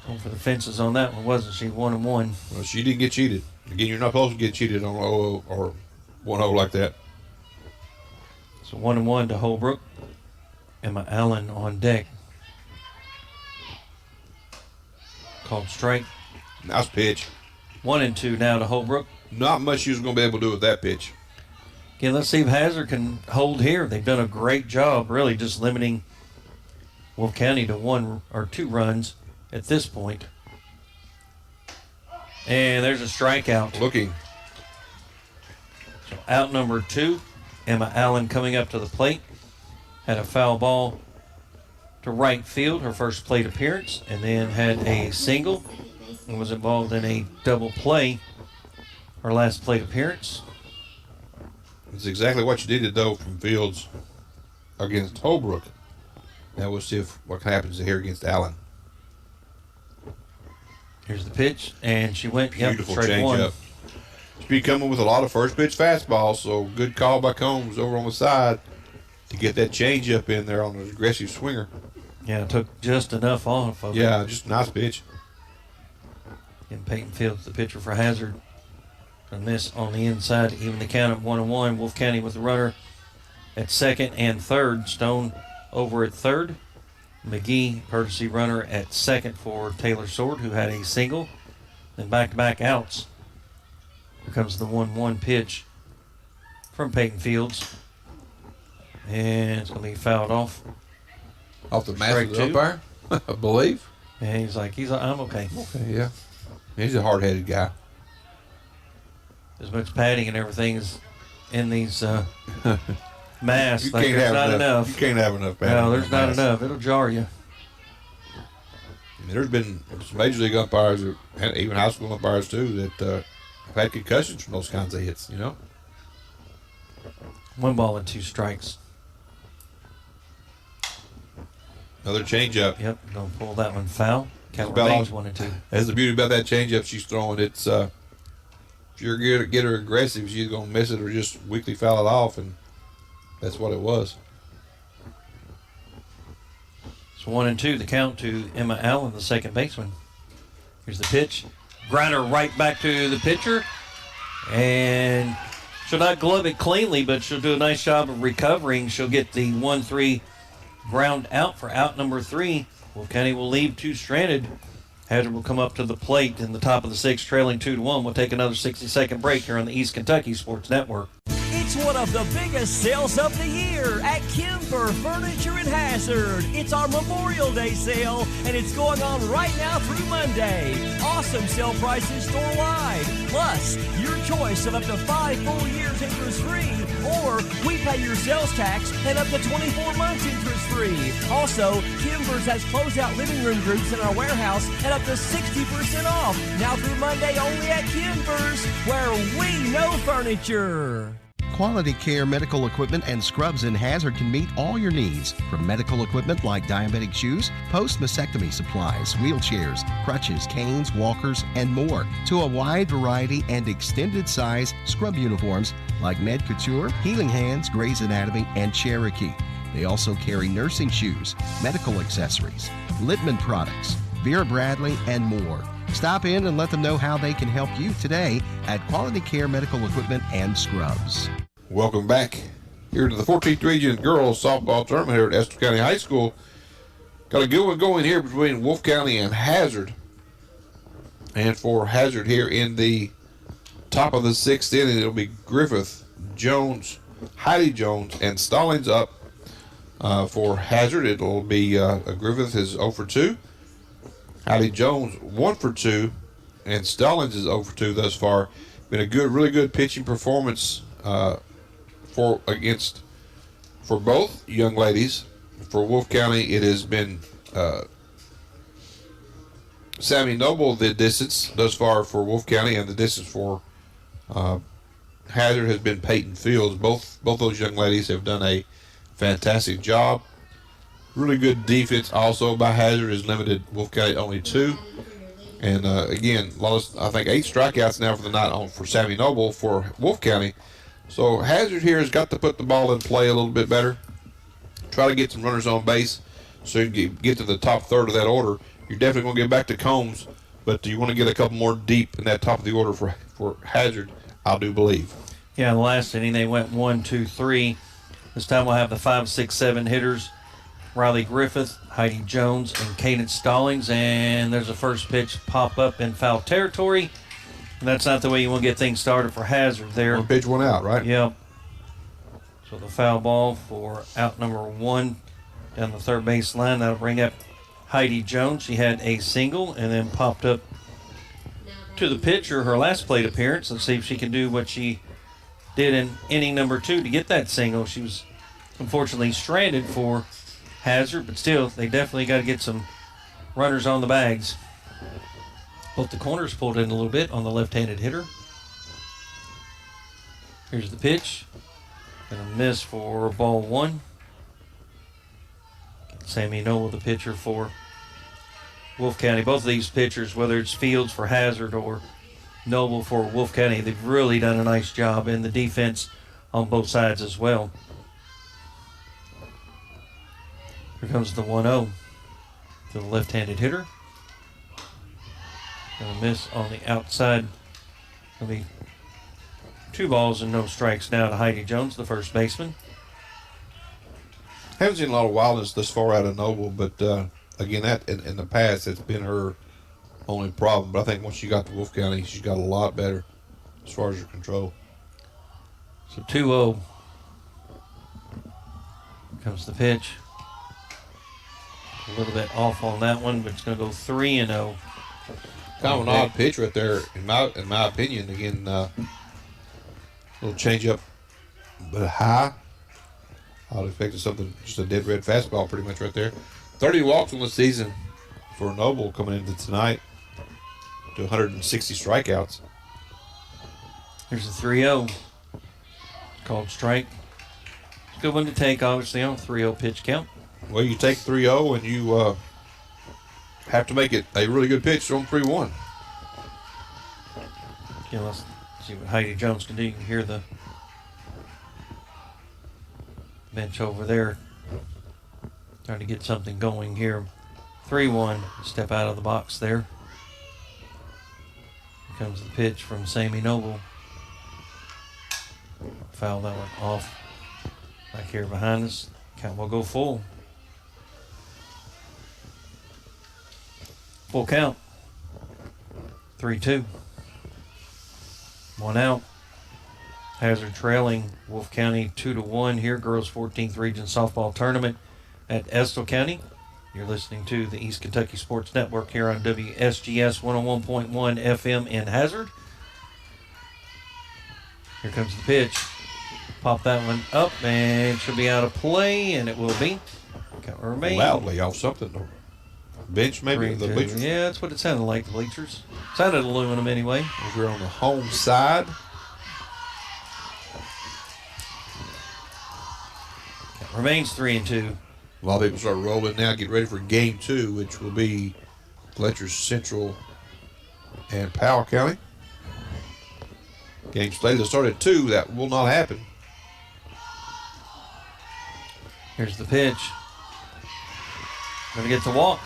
Going for the fences on that one, wasn't she? 1-1. Well, she didn't get cheated. Again, you're not supposed to get cheated on 0 or 1-0 like that. So 1-1 to Holbrook. Emma Allen on deck. Called strike. Nice pitch. 1-2 now to Holbrook. Not much she was going to be able to do with that pitch. Again, let's see if Hazard can hold here. They've done a great job, really, just limiting Wolfe County to 1 or 2 runs at this point. And there's a strikeout. Looking. So out number 2. Emma Allen coming up to the plate. Had a foul ball to right field, her first plate appearance, and then had a single and was involved in a double play, her last plate appearance. It's exactly what you needed, though, from Fields against Holbrook. Now we'll see what happens here against Allen. Here's the pitch, and she went Beautiful straight 1. changeup. She's be coming with a lot of first pitch fastballs, so good call by Combs over on the side to get that changeup in there on an aggressive swinger. Yeah, it took just enough off of it. Yeah, just a nice pitch. And Peyton Fields, the pitcher for Hazard, gonna miss on the inside, even the count at 1-1. Wolfe County with the runner at second and third. Stone over at third. McGee, courtesy runner at second for Taylor Sword, who had a single. Then back-to-back outs. Here comes the 1-1 pitch from Peyton Fields. And it's going to be fouled off. Off the mask of the umpire, I believe. And he's like, I'm okay. Okay, yeah. He's a hard-headed guy. As much padding and everything as in these masks. You Like can't there's have not enough. You can't have enough. No, there's not enough. It'll jar you. I mean, there's been some major league umpires, and even high school umpires too, that have had concussions from those kinds of hits. 1 ball and 2 strikes. Another changeup. Yep, gonna pull that one foul. Count About remains all- 1 and 2. That's the beauty about that changeup she's throwing. It's if you're get her aggressive, she's gonna miss it or just weakly foul it off, and that's what it was. It's 1 and 2. The count to Emma Allen, the second baseman. Here's the pitch. Grinder right back to the pitcher, and she'll not glove it cleanly, but she'll do a nice job of recovering. She'll get the 1-3 ground out for out number 3. Wolfe County will leave 2 stranded. Hazard will come up to the plate in the top of the 6th, trailing 2-1. We'll take another 60-second break here on the East Kentucky Sports Network. It's one of the biggest sales of the year at Kimber Furniture in Hazard. It's our Memorial Day sale, and it's going on right now through Monday. Awesome sale prices store-wide. Plus, your choice of up to 5 full years interest-free, or we pay your sales tax and up to 24 months interest-free. Also, Kimber's has closeout living room groups in our warehouse and up to 60% off. Now through Monday only at Kimber's, where we know furniture. Quality Care Medical Equipment and Scrubs in Hazard can meet all your needs, from medical equipment like diabetic shoes, post-mastectomy supplies, wheelchairs, crutches, canes, walkers, and more, to a wide variety and extended size scrub uniforms like Med Couture, Healing Hands, Grey's Anatomy, and Cherokee. They also carry nursing shoes, medical accessories, Littman products, Vera Bradley, and more. Stop in and let them know how they can help you today at Quality Care Medical Equipment and Scrubs. Welcome back here to the 14th Region Girls Softball Tournament here at Estill County High School. Got a good one going here between Wolfe County and Hazard. And for Hazard here in the top of the 6th inning, it'll be Griffith, Jones, Heidi Jones, and Stallings up. For Hazard, it'll be Griffith is 0 for 2. Heidi Jones 1 for 2, and Stallings is 0 for 2 thus far. Been a really good pitching performance for both young ladies. For Wolfe County, it has been Sammy Noble the distance thus far for Wolfe County, and the distance for Hazard has been Peyton Fields. Both those young ladies have done a fantastic job. Really good defense also by Hazard has limited Wolfe County only 2. And again, lost I think 8 strikeouts now for the night for Sammy Noble for Wolfe County. So Hazard here has got to put the ball in play a little bit better. Try to get some runners on base so you can get to the top third of that order. You're definitely going to get back to Combs, but do you want to get a couple more deep in that top of the order for Hazard? I do believe. Yeah, in the last inning they went 1, 2, 3. This time we'll have the 5, 6, 7 hitters. Riley Griffith, Heidi Jones, and Cadence Stallings. And there's a first pitch pop up in foul territory. And that's not the way you want to get things started for Hazard there. 1 pitch, 1 out, right? Yep. So the foul ball for out number 1 down the third base line. That'll bring up Heidi Jones. She had a single and then popped up to the pitcher, her last plate appearance. Let's see if she can do what she did in inning number 2 to get that single. She was unfortunately stranded for Hazard, but still, they definitely got to get some runners on the bags. Both the corners pulled in a little bit on the left-handed hitter. Here's the pitch. Gonna miss for ball 1. Sammy Noble, the pitcher for Wolfe County. Both of these pitchers, whether it's Fields for Hazard or Noble for Wolfe County, they've really done a nice job in the defense on both sides as well. Here comes the 1-0 to the left-handed hitter. Gonna miss on the outside. Gonna be 2 balls and no strikes now to Heidi Jones, the first baseman. Haven't seen a lot of wildness thus far out of Noble, but again, that in the past, it's been her only problem. But I think once she got to Wolfe County, she's got a lot better as far as her control. So 2-0. Comes the pitch. A little bit off on that one, but it's going to go 3-0. Kind of an odd pitch right there, in my opinion. Again, little change up but high. I would expect something, just a dead red fastball pretty much right there. 30 walks on the season for Noble coming into tonight to 160 strikeouts. Here's a 3-0. Called strike. Good one to take, obviously, on 3-0 pitch count. Well, you take 3-0 and you have to make it a really good pitch on 3-1. Yeah, let's see what Heidi Jones can do. You can hear the bench over there trying to get something going here. 3-1. Step out of the box there. Here comes the pitch from Sammy Noble. Foul that one off. Back here behind us. Count will go full. Full count. 3-2. 1 out. Hazard trailing Wolfe County 2-1 here. Girls 14th Region Softball Tournament at Estill County. You're listening to the East Kentucky Sports Network here on WSGS 101.1 FM in Hazard. Here comes the pitch. Pop that one up and should be out of play, and it will be. Count will remain. Loudly off something. Bench maybe, the bleachers. Yeah, that's what it sounded like, the bleachers. Sounded aluminum anyway. We're on the home side. Count remains 3-2. A lot of people start rolling now, get ready for game 2, which will be Fletcher Central and Powell County. Game slated to start at 2. That will not happen. Here's the pitch. Gonna get the walk.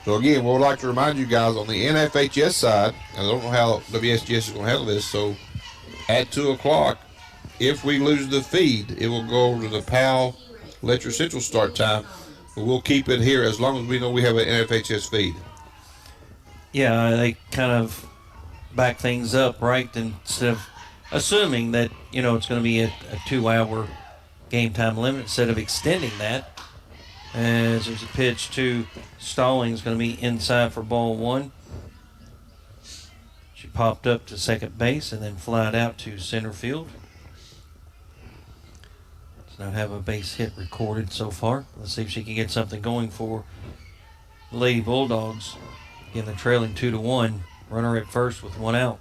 So again, we would like to remind you guys on the NFHS side, I don't know how WSGS is going to handle this, so at 2 o'clock, if we lose the feed, it will go over to the Powell Fletcher Central start time. But we'll keep it here as long as we know we have an NFHS feed. Yeah, they kind of back things up, right? Instead of assuming that, it's going to be a 2-hour game time limit, instead of extending that. As there's a pitch to Stallings, going to be inside for ball 1. She popped up to second base and then flied out to center field. Does not have a base hit recorded so far. Let's see if she can get something going for the Lady Bulldogs. Again, they're trailing 2-1. Runner at first with 1 out.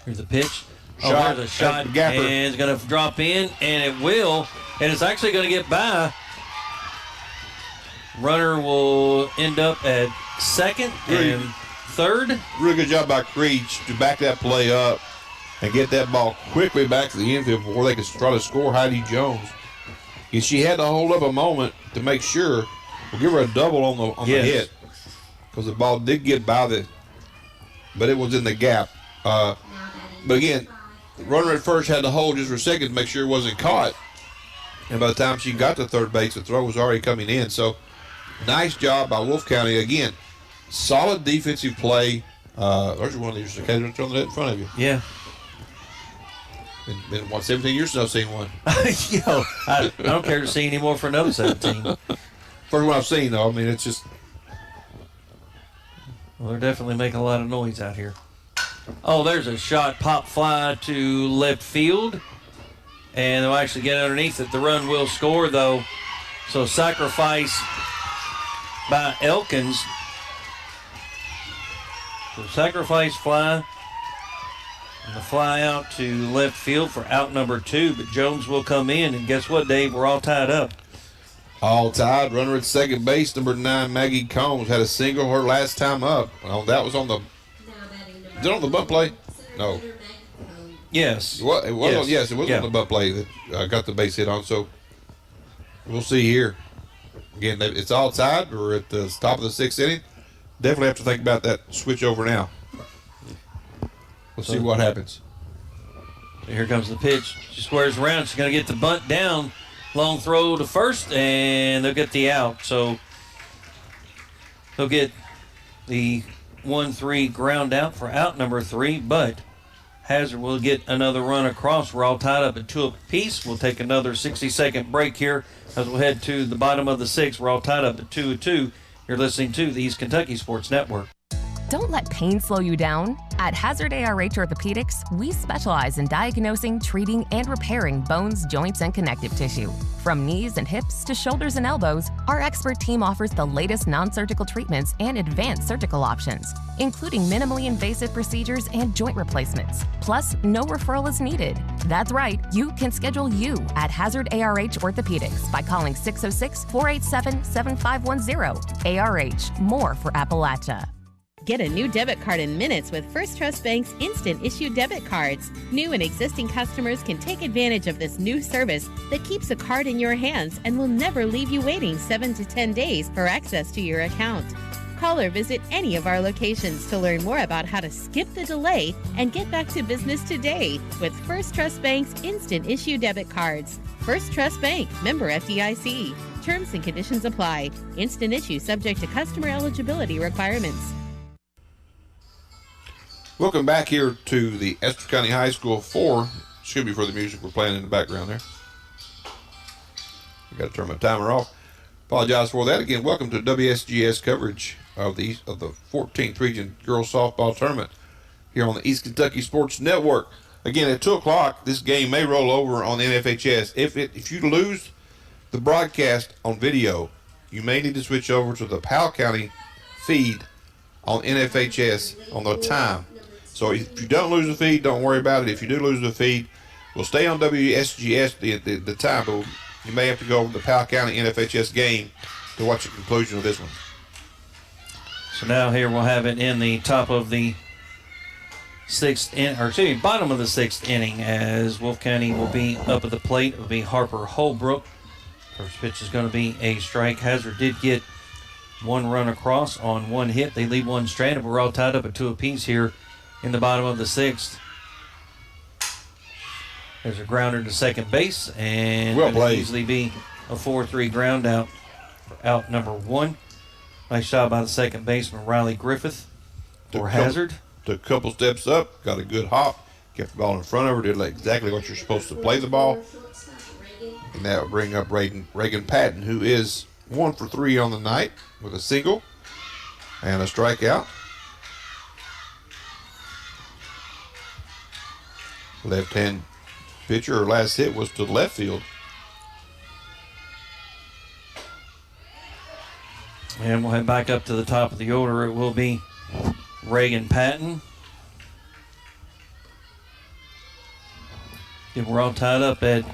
Here's the pitch. Shot, there's a shot, and Gapper. it's going to drop in, and it will, and it's actually going to get by. Runner will end up at second and third. Really good job by Creech to back that play up and get that ball quickly back to the infield before they could try to score Heidi Jones. And she had to hold up a moment to make sure. We'll give her a double on the hit because the ball did get by but it was in the gap. But again, the runner at first had to hold just for a second to make sure it wasn't caught. And by the time she got to third base, the throw was already coming in. So nice job by Wolfe County. Again, solid defensive play. There's one of these occasions throwing it in front of you. Yeah. Been 17 years since I've seen one. I don't care to see any more for another 17. First one I've seen, though. I mean, it's just. Well, they're definitely making a lot of noise out here. Oh, there's a shot, pop fly to left field. And they'll actually get underneath it. The run will score, though. So sacrifice by Elkins. So sacrifice fly. And the fly out to left field for out number 2. But Jones will come in. And guess what, Dave? We're all tied up. All tied. Runner at second base, number 9, Maggie Combs, had a single her last time up. Well, that was on the. Is it on the bunt play? No. Yes. It was on the bunt play that got the base hit on. So we'll see here. Again, it's all tied. We're at the top of the 6th inning. Definitely have to think about that switch over now. We'll see what happens. So here comes the pitch. She squares around. She's going to get the bunt down. Long throw to first, and they'll get the out. So they'll get the 1-3 ground out for out number 3, but Hazard will get another run across. We're all tied up at 2 apiece. We'll take another 60-second break here as we'll head to the bottom of the 6th. We're all tied up at 2-2. You're listening to the East Kentucky Sports Network. Don't let pain slow you down. At Hazard ARH Orthopedics, we specialize in diagnosing, treating, and repairing bones, joints, and connective tissue. From knees and hips to shoulders and elbows, our expert team offers the latest non-surgical treatments and advanced surgical options, including minimally invasive procedures and joint replacements. Plus, no referral is needed. That's right, you can schedule you at Hazard ARH Orthopedics by calling 606-487-7510. ARH, more for Appalachia. Get a new debit card in minutes with First Trust Bank's instant issue debit cards. New and existing customers can take advantage of this new service that keeps a card in your hands and will never leave you waiting 7 to 10 days for access to your account. Call or visit any of our locations to learn more about how to skip the delay and get back to business today with First Trust Bank's instant issue debit cards. First Trust Bank, member FDIC. Terms and conditions apply. Instant issue subject to customer eligibility requirements. Welcome back here to the Estill County High School for the music we're playing in the background there. I got to turn my timer off. Apologize for that. Again, welcome to WSGS coverage of the 14th Region Girls Softball Tournament here on the East Kentucky Sports Network. Again, at 2 o'clock, this game may roll over on NFHS. If you lose the broadcast on video, you may need to switch over to the Powell County feed on NFHS on the time. So if you don't lose the feed, don't worry about it. If you do lose the feed, we'll stay on WSGS the time, but you may have to go over the Powell County NFHS game to watch the conclusion of this one. So now here we'll have it in the top of the bottom of the sixth inning as Wolfe County will be up at the plate. It will be Harper Holbrook. First pitch is going to be a strike. Hazard did get one run across on one hit. They leave one stranded, but we're all tied up at 2 apiece here in the bottom of the sixth. There's a grounder to second base, and well it'll played. Easily be a 4-3 ground out for out number one. Nice shot by the second baseman, Riley Griffith, for Hazard. Took a couple steps up, got a good hop, kept the ball in front of her, did exactly what you're supposed to play the ball. And that will bring up Reagan Patton, who is 1 for 3 on the night with a single and a strikeout. Left-hand pitcher, her last hit was to left field. And we'll head back up to the top of the order. It will be Reagan Patton. And we're all tied up at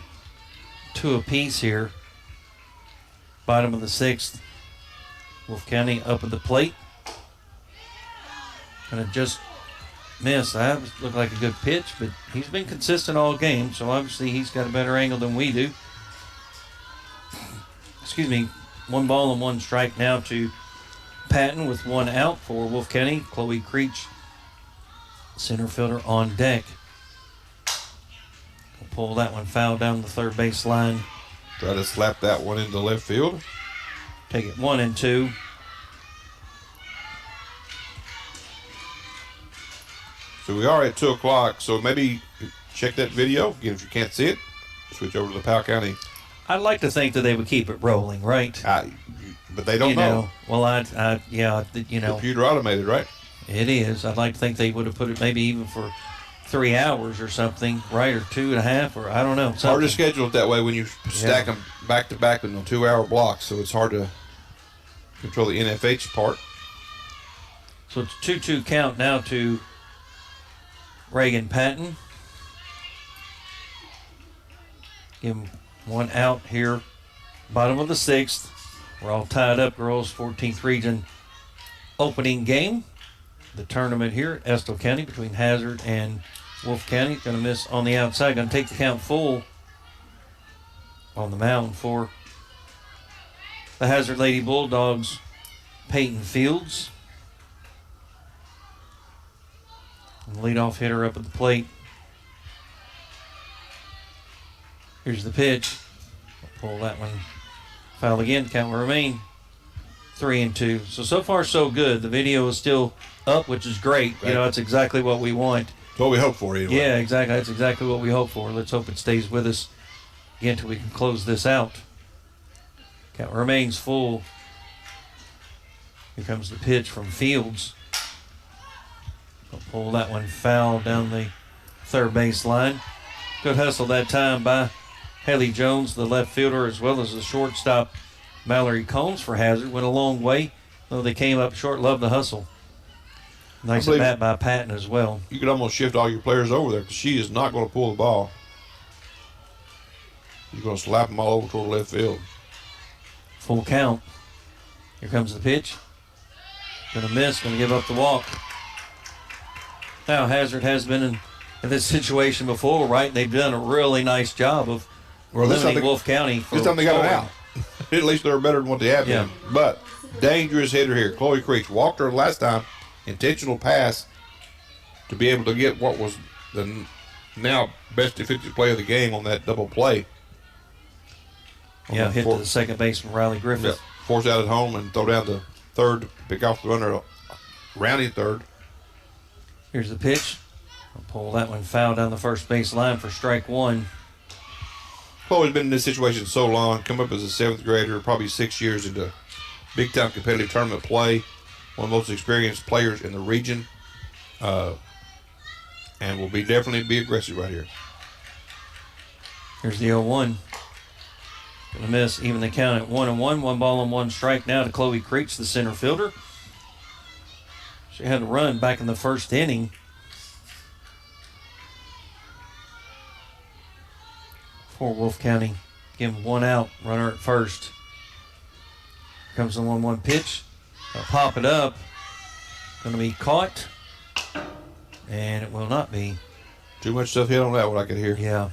2 apiece here. Bottom of the sixth. Wolfe County up at the plate. And it just missed. That looked like a good pitch, but he's been consistent all game, so obviously he's got a better angle than we do. Excuse me. 1 ball and 1 strike now to Patton with 1 out for Wolfe County. Chloe Creech, center fielder, on deck. We'll pull that one foul down the third base line. Try to slap that one into left field. Take it 1-2. So we are at 2 o'clock, so maybe check that video. Again, if you can't see it, switch over to the Powell County. I'd like to think that they would keep it rolling, right? But they don't know. Well, Computer automated, right? It is. I'd like to think they would have put it maybe even for 3 hours or something, right? Or 2.5, or I don't know. It's hard to schedule it that way when you stack them back to back in a 2-hour blocks, so it's hard to control the NFH part. So it's 2-2 count now to Reagan Patton. Give him 1 out here. Bottom of the sixth. We're all tied up, girls. 14th Region opening game. The tournament here at Estill County between Hazard and Wolfe County. Going to miss on the outside. Going to take the count full on the mound for the Hazard Lady Bulldogs, Peyton Fields. And leadoff hitter up at the plate. Here's the pitch. We'll pull that one foul again. Count will remain 3-2. So far, so good. The video is still up, which is great. Right. That's exactly what we want. That's what we hope for, anyway. Yeah, exactly. That's exactly what we hope for. Let's hope it stays with us again until we can close this out. Count remains full. Here comes the pitch from Fields. They'll pull that one foul down the third base line. Good hustle that time by Haley Jones, the left fielder, as well as the shortstop Mallory Combs for Hazard. Went a long way, though they came up short. Love the hustle. Nice at bat by Patton as well. You could almost shift all your players over there because she is not going to pull the ball. You're going to slap them all over toward left field. Full count. Here comes the pitch. Going to miss, going to give up the walk. Now, Hazard has been in this situation before, right? They've done a really nice job of limiting Wolfe County. This time they got it out. At least they're better than what they have been. But dangerous hitter here. Chloe Creech walked her last time. Intentional pass to be able to get what was the now best defensive play of the game on that double play. Yeah, hit to the second baseman, Riley Griffith. Yeah, force out at home and throw down to third, pick off the runner, rounding third. Here's the pitch. I'll pull that one foul down the first base line for strike one. Chloe's been in this situation so long, come up as a 7th grader, probably 6 years into big-time competitive tournament play. One of the most experienced players in the region. And will definitely be aggressive right here. Here's the 0-1. Gonna miss, even the count at 1-1. 1 ball and 1 strike now to Chloe Creech, the center fielder. She had a run back in the first inning. For Wolfe County, give him 1 out, runner at first. Here comes the 1-1 pitch. They'll pop it up. Going to be caught. And it will not be. Too much stuff hit on that one, I could hear. Yeah.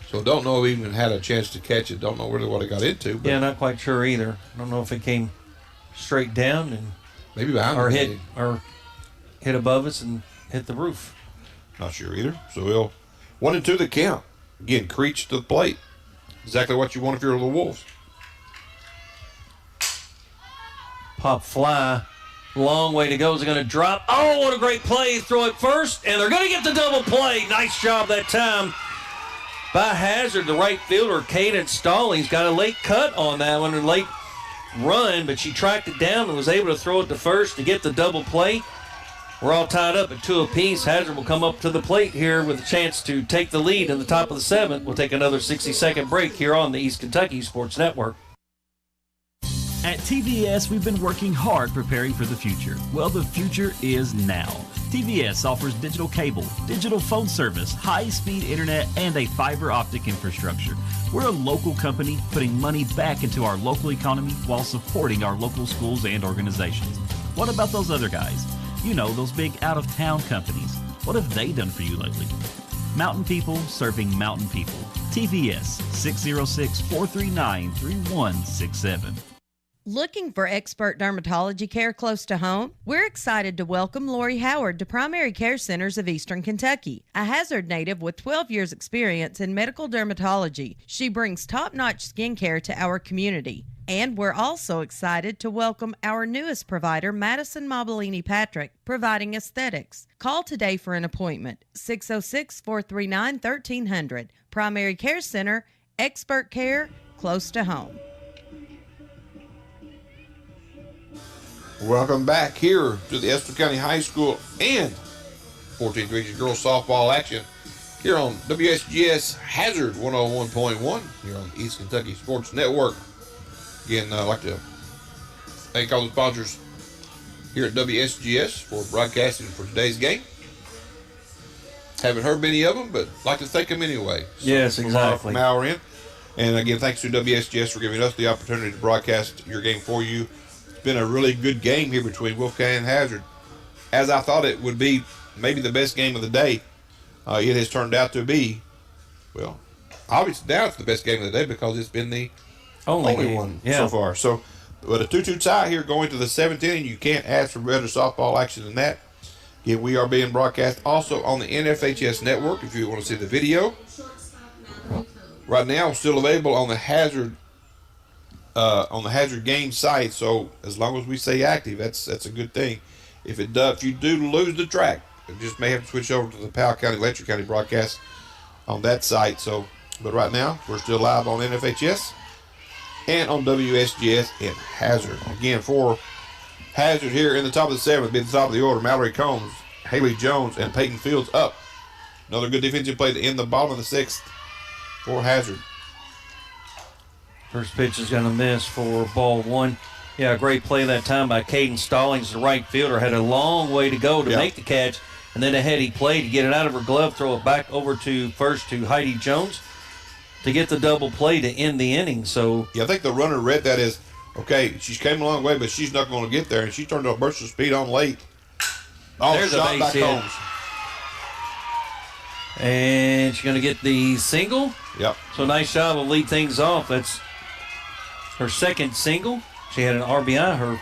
So don't know if he even had a chance to catch it. Don't know really what it got into. But yeah, not quite sure either. I don't know if it came straight down and maybe behind or hit above us and hit the roof. Not sure either. So we'll 1-2 the count. Again, Creech to the plate. Exactly what you want if you're the Wolves. Pop fly. Long way to go. Is it going to drop? Oh, what a great play. Throw it first, and they're going to get the double play. Nice job that time by Hazard, the right fielder. Cadence Stallings got a late cut on that one, a late run, but she tracked it down and was able to throw it to first to get the double play. We're all tied up at 2 apiece. Hazard will come up to the plate here with a chance to take the lead in the top of the 7th. We'll take another 60-second break here on the East Kentucky Sports Network. At TVS, we've been working hard preparing for the future. Well, the future is now. TVS offers digital cable, digital phone service, high-speed internet, and a fiber optic infrastructure. We're a local company putting money back into our local economy while supporting our local schools and organizations. What about those other guys? You know, those big out-of-town companies. What have they done for you lately? Mountain people serving mountain people. TVS, 606-439-3167. Looking for expert dermatology care close to home? We're excited to welcome Lori Howard to Primary Care Centers of Eastern Kentucky, a Hazard native with 12 years experience in medical dermatology. She brings top-notch skincare to our community. And we're also excited to welcome our newest provider, Madison Mobilini Patrick, providing aesthetics. Call today for an appointment, 606-439-1300. Primary Care Center, expert care close to home. Welcome back here to the Estill County High School and 14th Region Girls Softball action here on WSGS Hazard 101.1 here on the East Kentucky Sports Network. Again, I'd like to thank all the sponsors here at WSGS for broadcasting for today's game. Haven't heard many of them, but I'd like to thank them anyway. Yes, exactly. From our end. And again, thanks to WSGS for giving us the opportunity to broadcast your game for you. Been a really good game here between Wolfe County and Hazard. As I thought it would be maybe the best game of the day, it has turned out to be, well, obviously now it's the best game of the day because it's been the only one so far. So, but a 2-2 tie here going to the 7th inning. You can't ask for better softball action than that. Again, we are being broadcast also on the NFHS network if you want to see the video. Right now, still available on the Hazard game site. So as long as we stay active, that's a good thing. If you do lose the track, you just may have to switch over to the Powell County, Letcher County broadcast on that site. So, but right now we're still live on NFHS and on WSGS in Hazard. Again, for Hazard here in the top of the 7th, be at the top of the order. Mallory Combs, Haley Jones, and Peyton Fields up. Another good defensive play to end the bottom of the 6th for Hazard. First pitch is going to miss for ball 1. Yeah, great play that time by Caden Stallings, the right fielder. Had a long way to go to make the catch, and then a heady play to get it out of her glove, throw it back over to first to Heidi Jones to get the double play to end the inning. So yeah, I think the runner read that as, okay, she's came a long way, but she's not going to get there, and she turned a burst of speed on late. Oh, there's shot a by base hit. Combs. And she's going to get the single. Yep. So nice job to lead things off. That's her second single. She had an RBI her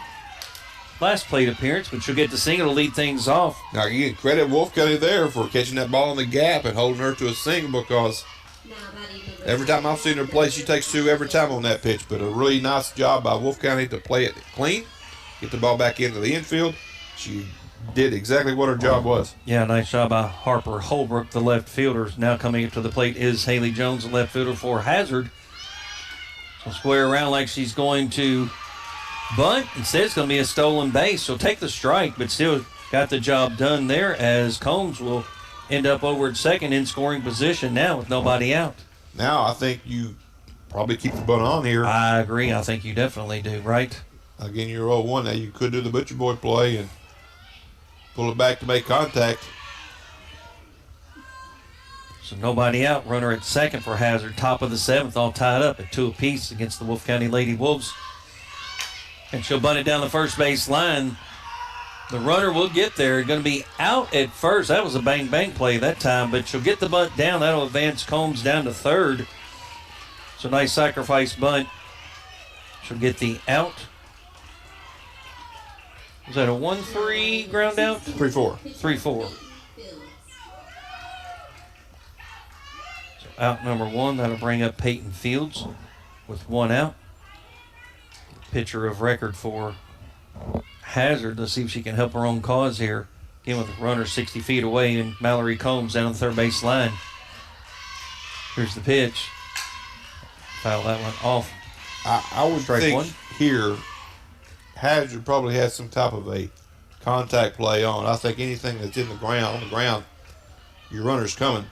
last plate appearance, but she'll get the single to lead things off. Now, again, credit Wolfe County there for catching that ball in the gap and holding her to a single, because every time I've seen her play, she takes 2 every time on that pitch. But a really nice job by Wolfe County to play it clean, get the ball back into the infield. She did exactly what her job was. Yeah, nice job by Harper Holbrook, the left fielder. Now coming up to the plate is Haley Jones, the left fielder for Hazard. So square around like she's going to bunt. Instead, it's going to be a stolen base. She'll take the strike, but still got the job done there, as Combs will end up over at second in scoring position now with nobody out. Now I think you probably keep the bunt on here. I agree. I think you definitely do, right? Again, you're 0-1 now. You could do the Butcher Boy play and pull it back to make contact. So nobody out. Runner at second for Hazard. Top of the 7th, all tied up at 2 apiece against the Wolfe County Lady Wolves. And she'll bunt it down the first base line. The runner will get there. Going to be out at first. That was a bang-bang play that time, but she'll get the bunt down. That'll advance Combs down to third. So nice sacrifice bunt. She'll get the out. Was that a 1-3 ground out? 3-4. 3-4. So out number 1. That'll bring up Peyton Fields with 1 out. Pitcher of record for Hazard. Let's see if she can help her own cause here. Again, with the runner 60 feet away and Mallory Combs down on the third base line. Here's the pitch. Foul that one off. I would Strike think 1. Here, Hazard probably has some type of a contact play on. I think anything that's on the ground, your runner's coming.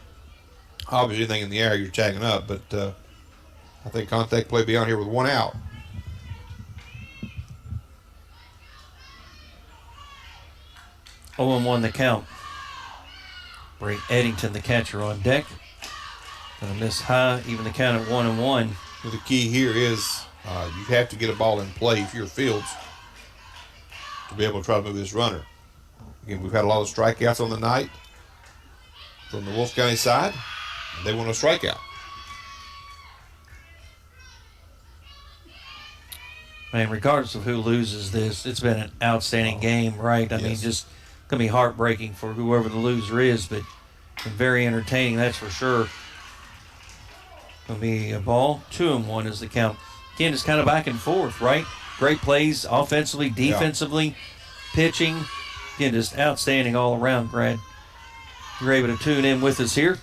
Obviously, anything in the air, you're tagging up. But I think contact play be on here with 1 out. Oh, 0-1 the count. Bray Eddington, the catcher, on deck. Gonna miss high, even the count at 1-1. The key here is you have to get a ball in play if you're Fields to be able to try to move this runner. Again, we've had a lot of strikeouts on the night from the Wolfe County side. And they want a strikeout. Man, regardless of who loses this, it's been an outstanding game, right? I mean, just going to be heartbreaking for whoever the loser is, but very entertaining, that's for sure. Going to be a ball. 2-1 is the count. Again, it's kind of back and forth, right? Great plays offensively, defensively, pitching. Again, just outstanding all around, Brad. You're able to tune in with us here.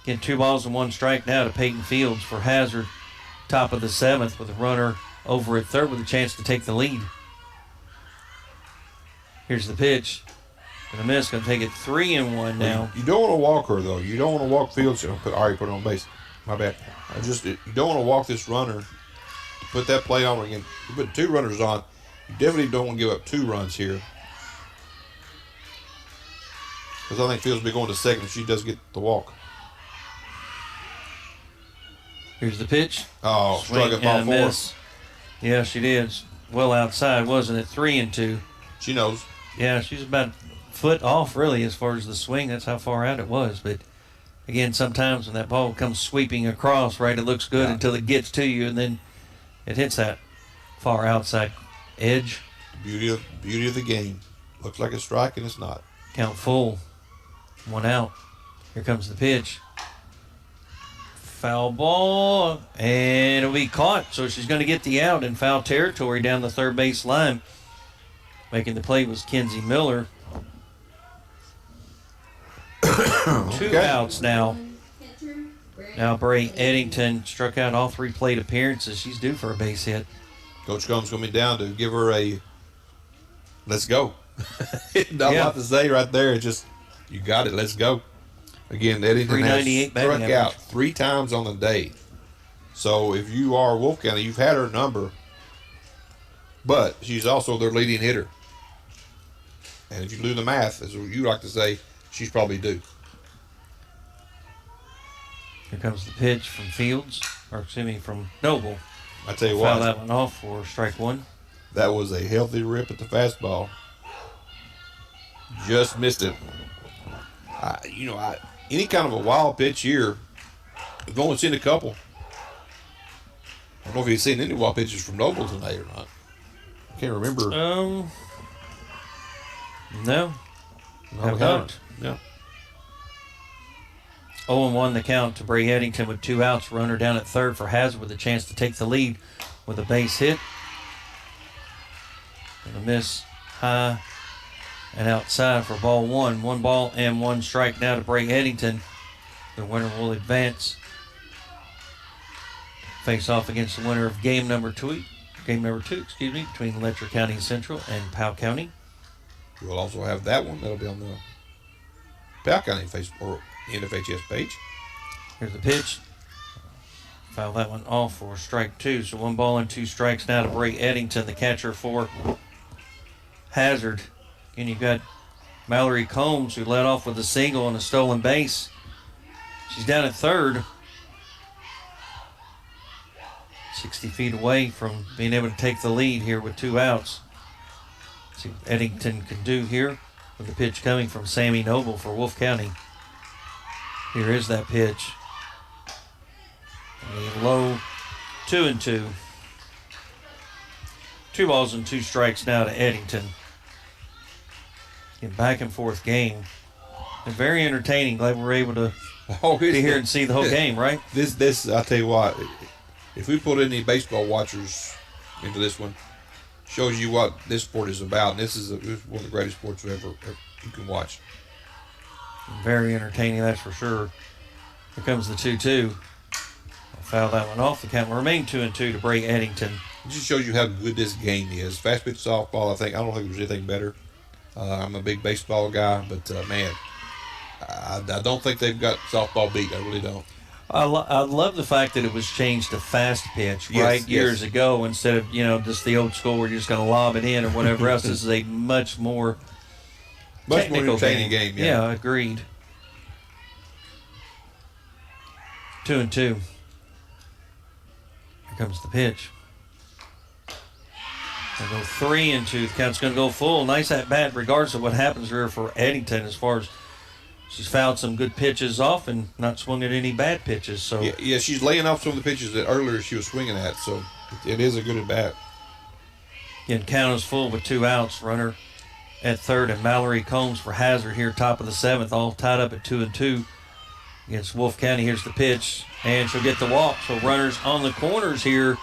Again, 2 balls and 1 strike now to Peyton Fields for Hazard. Top of the 7th with a runner over at third with a chance to take the lead. Here's the pitch. Gonna miss. Gonna take it 3-1 now. You don't want to walk her though. You don't want to walk Fields. I already put it on base. My bad. You don't want to walk this runner. Put that play on again. You put 2 runners on. You definitely don't want to give up 2 runs here. Because I think Fields will be going to second if she does get the walk. Here's the pitch. Oh, struck it ball 4. Miss. Yeah, she did. Well outside, wasn't it? 3-2. She knows. Yeah, she's about a foot off, really, as far as the swing. That's how far out it was. But, again, sometimes when that ball comes sweeping across, right, it looks good until it gets to you, and then it hits that far outside edge. Beauty of the game. Looks like a strike, and it's not. Count full. 1 out. Here comes the pitch. Foul ball, and it'll be caught. So she's going to get the out in foul territory down the third base line. Making the play was Kenzie Miller. 2 outs now. Now Bray Eddington struck out all 3 plate appearances. She's due for a base hit. Coach Combs going to be down to give her a let's go. Not a lot to say right there. It's just, you got it. Let's go. Again, Eddington has 398 struck batting out average. 3 times on the day. So if you are Wolfe County, you've had her number, but she's also their leading hitter. And if you do the math, as you like to say, she's probably due. Here comes the pitch from Fields, or excuse me, from Noble. I tell you Foul what, that one off for strike one. that was a healthy rip at the fastball. Just missed it. Any kind of a wild pitch here, we've only seen a couple. I don't know if you've seen any wild pitches from Noble tonight or not. I can't remember. No. No, Have we not. haven't. Yeah. 0-1 the count to Bray Eddington with 2 outs. Runner down at third for Hazard with a chance to take the lead with a base hit. And a miss high and outside for ball 1. 1 ball and 1 strike now to Bray Eddington. The winner will advance. Face off against the winner of game number two, between Letcher County Central and Powell County. We'll also have that one. That'll be on the Powell County Facebook or NFHS page. Here's the pitch. Foul that one off for strike 2. So 1 ball and 2 strikes now to Bray Eddington, the catcher for Hazard. And you've got Mallory Combs, who led off with a single and a stolen base. She's down at third. 60 feet away from being able to take the lead here with 2 outs. See what Eddington can do here with the pitch coming from Sammy Noble for Wolfe County. Here is that pitch. A low 2-2. 2 balls and 2 strikes now to Eddington. A back and forth game. And very entertaining. Glad we're able to be here and see the whole game, right? This I'll tell you what, if we put any baseball watchers into this one, shows you what this sport is about. And this is one of the greatest sports ever you can watch. Very entertaining, that's for sure. Here comes the 2-2. I'll foul that one off. The count will remain 2-2 to Bray Eddington. It just shows you how good this game is. Fast pitch softball, I don't think there's anything better. I'm a big baseball guy, but man, I don't think they've got softball beat. I really don't. I love the fact that it was changed to fast pitch, Yes, right? yes. Years ago, instead of, just the old school where you're just going to lob it in or whatever else. This is a much more technical entertaining game. Yeah, agreed. 2-2. Here comes the pitch. They'll go 3-2. The count's going to go full. Nice at bat, regardless of what happens here for Eddington, as far as she's fouled some good pitches off and not swung at any bad pitches. So Yeah, she's laying off some of the pitches that earlier she was swinging at, so it is a good at bat. again, count is full with 2 outs. Runner at third, and Mallory Combs for Hazard here, top of the 7th, all tied up at 2-2 against Wolfe County. Here's the pitch, and she'll get the walk. So runners on the corners here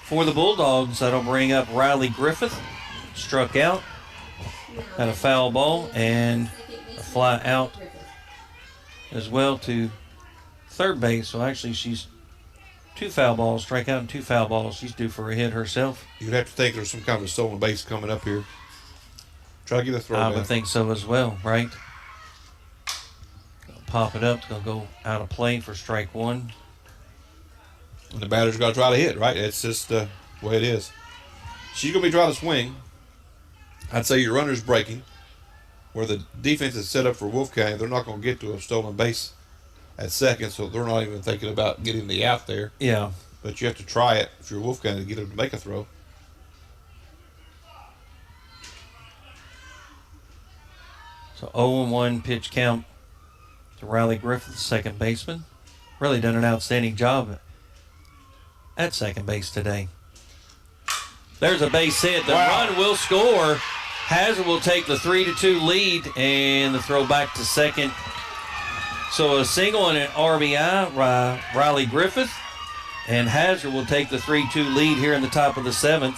for the Bulldogs. That'll bring up Riley Griffith. Struck out. Got a foul ball and a fly out as well to third base. So actually she's 2 foul balls, strikeout and 2 foul balls. She's due for a hit herself. You'd have to think there's some kind of a stolen base coming up here. Try to get a throw I down. would think so as well, right? Gonna pop it up. It's going to go out of play for strike 1. And the batter's got to try to hit, right? It's just the way it is. She's going to be trying to swing. I'd say your runner's breaking. Where the defense is set up for Wolfe County, they're not going to get to a stolen base at second, so they're not even thinking about getting the out there. Yeah. But you have to try it if you're Wolfe County to get them to make a throw. So 0-1 pitch count to Riley Griffith, second baseman. Really done an outstanding job at second base today. There's a base hit. The run will score. Hazard will take the 3-2 lead, and the throw back to second. So a single and an RBI, Riley Griffith, and Hazard will take the 3-2 lead here in the top of the 7th.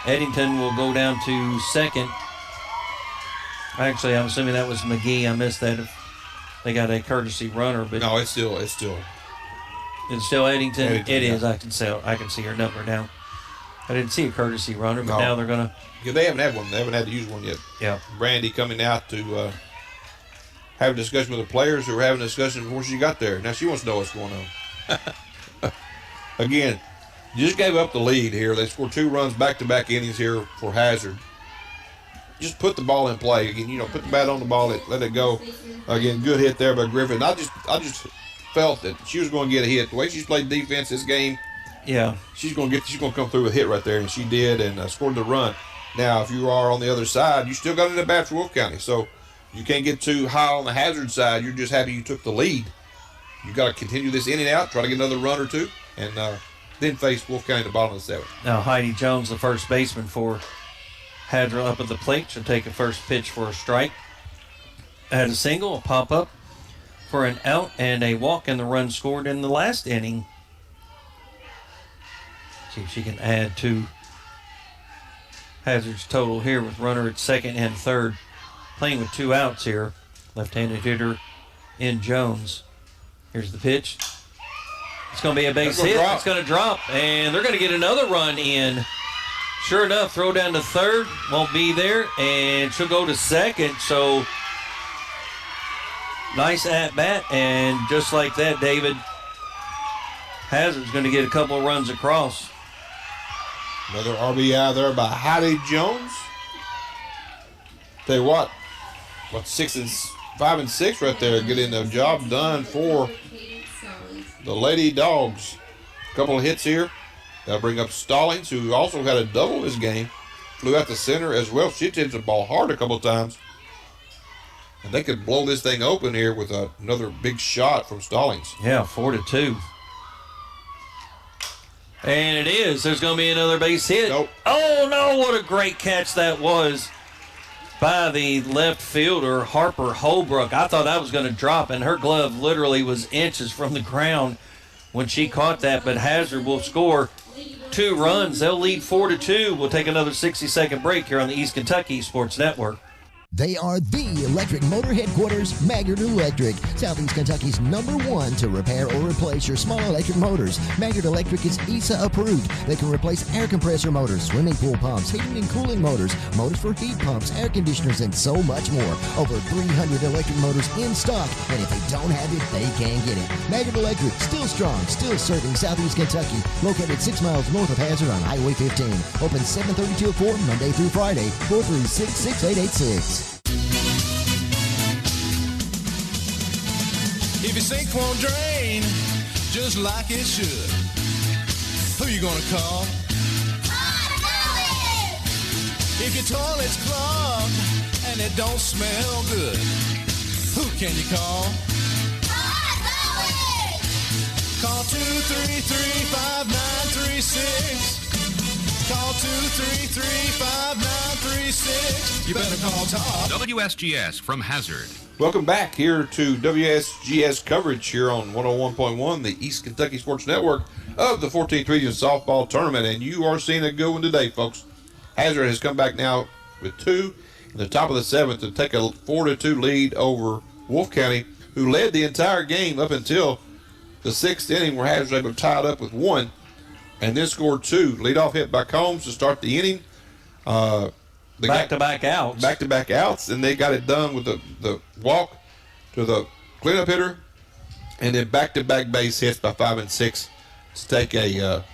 Eddington will go down to second. Actually, I'm assuming that was McGee. I missed that. If they got a courtesy runner, but no, it's still Eddington. It is. yeah. I can see her number now. I didn't see a courtesy runner, but No. now they're going to. Yeah, they haven't had one. They haven't had to use one yet. Yeah. Brandy coming out to have a discussion with the players who were having a discussion before she got there. Now she wants to know what's going on. Again, just gave up the lead here. They scored 2 runs back-to-back innings here for Hazard. Just put the ball in play. Again, put the bat on the ball, let it go. Again, good hit there by Griffin. I just felt that she was going to get a hit. The way she's played defense this game, yeah, she's going to come through with a hit right there, and she did, and scored the run. Now, if you are on the other side, you still got it at bat for Wolfe County, so you can't get too high on the Hazard side. You're just happy you took the lead. You got to continue this in and out, try to get another run or two, and then face Wolfe County at the bottom of the 7th. Now Heidi Jones, the first baseman for Hazard, up at the plate. She'll take a first pitch for a strike. Had a single, a pop-up for an out, and a walk, and the run scored in the last inning. See if she can add to Hazard's total here with runner at second and third. Playing with 2 outs here. Left-handed hitter in Jones. Here's the pitch. It's going to be a base hit. Drop. It's going to drop, and they're going to get another run in. Sure enough, throw down to third. Won't be there, and she'll go to second. So nice at-bat, and just like that, David, Hazard's going to get a couple of runs across. Another RBI there by Heidi Jones. Tell you what, 5 and 6 right there, getting the job done for the Lady Dogs. A couple of hits here. That'll bring up Stallings, who also had a double this game. Flew out the center as well. She hit the ball hard a couple of times. And they could blow this thing open here with another big shot from Stallings. Yeah, 4-2. And it is. There's going to be another base hit. Nope. Oh, no, what a great catch that was by the left fielder, Harper Holbrook. I thought that was going to drop, and her glove literally was inches from the ground when she caught that. But Hazard will score 2 runs. They'll lead 4-2. We'll take another 60-second break here on the East Kentucky Sports Network. They are the electric motor headquarters, Maggard Electric, Southeast Kentucky's #1 to repair or replace your small electric motors. Maggard Electric is ESA approved. They can replace air compressor motors, swimming pool pumps, heating and cooling motors, motors for heat pumps, air conditioners, and so much more. Over 300 electric motors in stock, and if they don't have it, they can get it. Maggard Electric, still strong, still serving Southeast Kentucky. Located 6 miles north of Hazard on Highway 15. Open 7:30 till 4, Monday through Friday. 436-6886. If your sink won't drain just like it should, who you gonna call? If your toilet's clogged and it don't smell good, who can you call? Call 233-5936. Call 233-5936. You better call Todd. WSGS from Hazard. Welcome back here to WSGS coverage here on 101.1, the East Kentucky Sports Network of the 14th Region Softball Tournament. And you are seeing a good one today, folks. Hazard has come back now with 2 in the top of the 7th to take a 4-2 lead over Wolfe County, who led the entire game up until the 6th inning, where Hazard was able to tie it up with 1 and then scored 2. Leadoff hit by Combs to start the inning. Back-to-back outs. Back-to-back outs, and they got it done with the walk to the cleanup hitter, and then back-to-back base hits by 5 and 6 to take a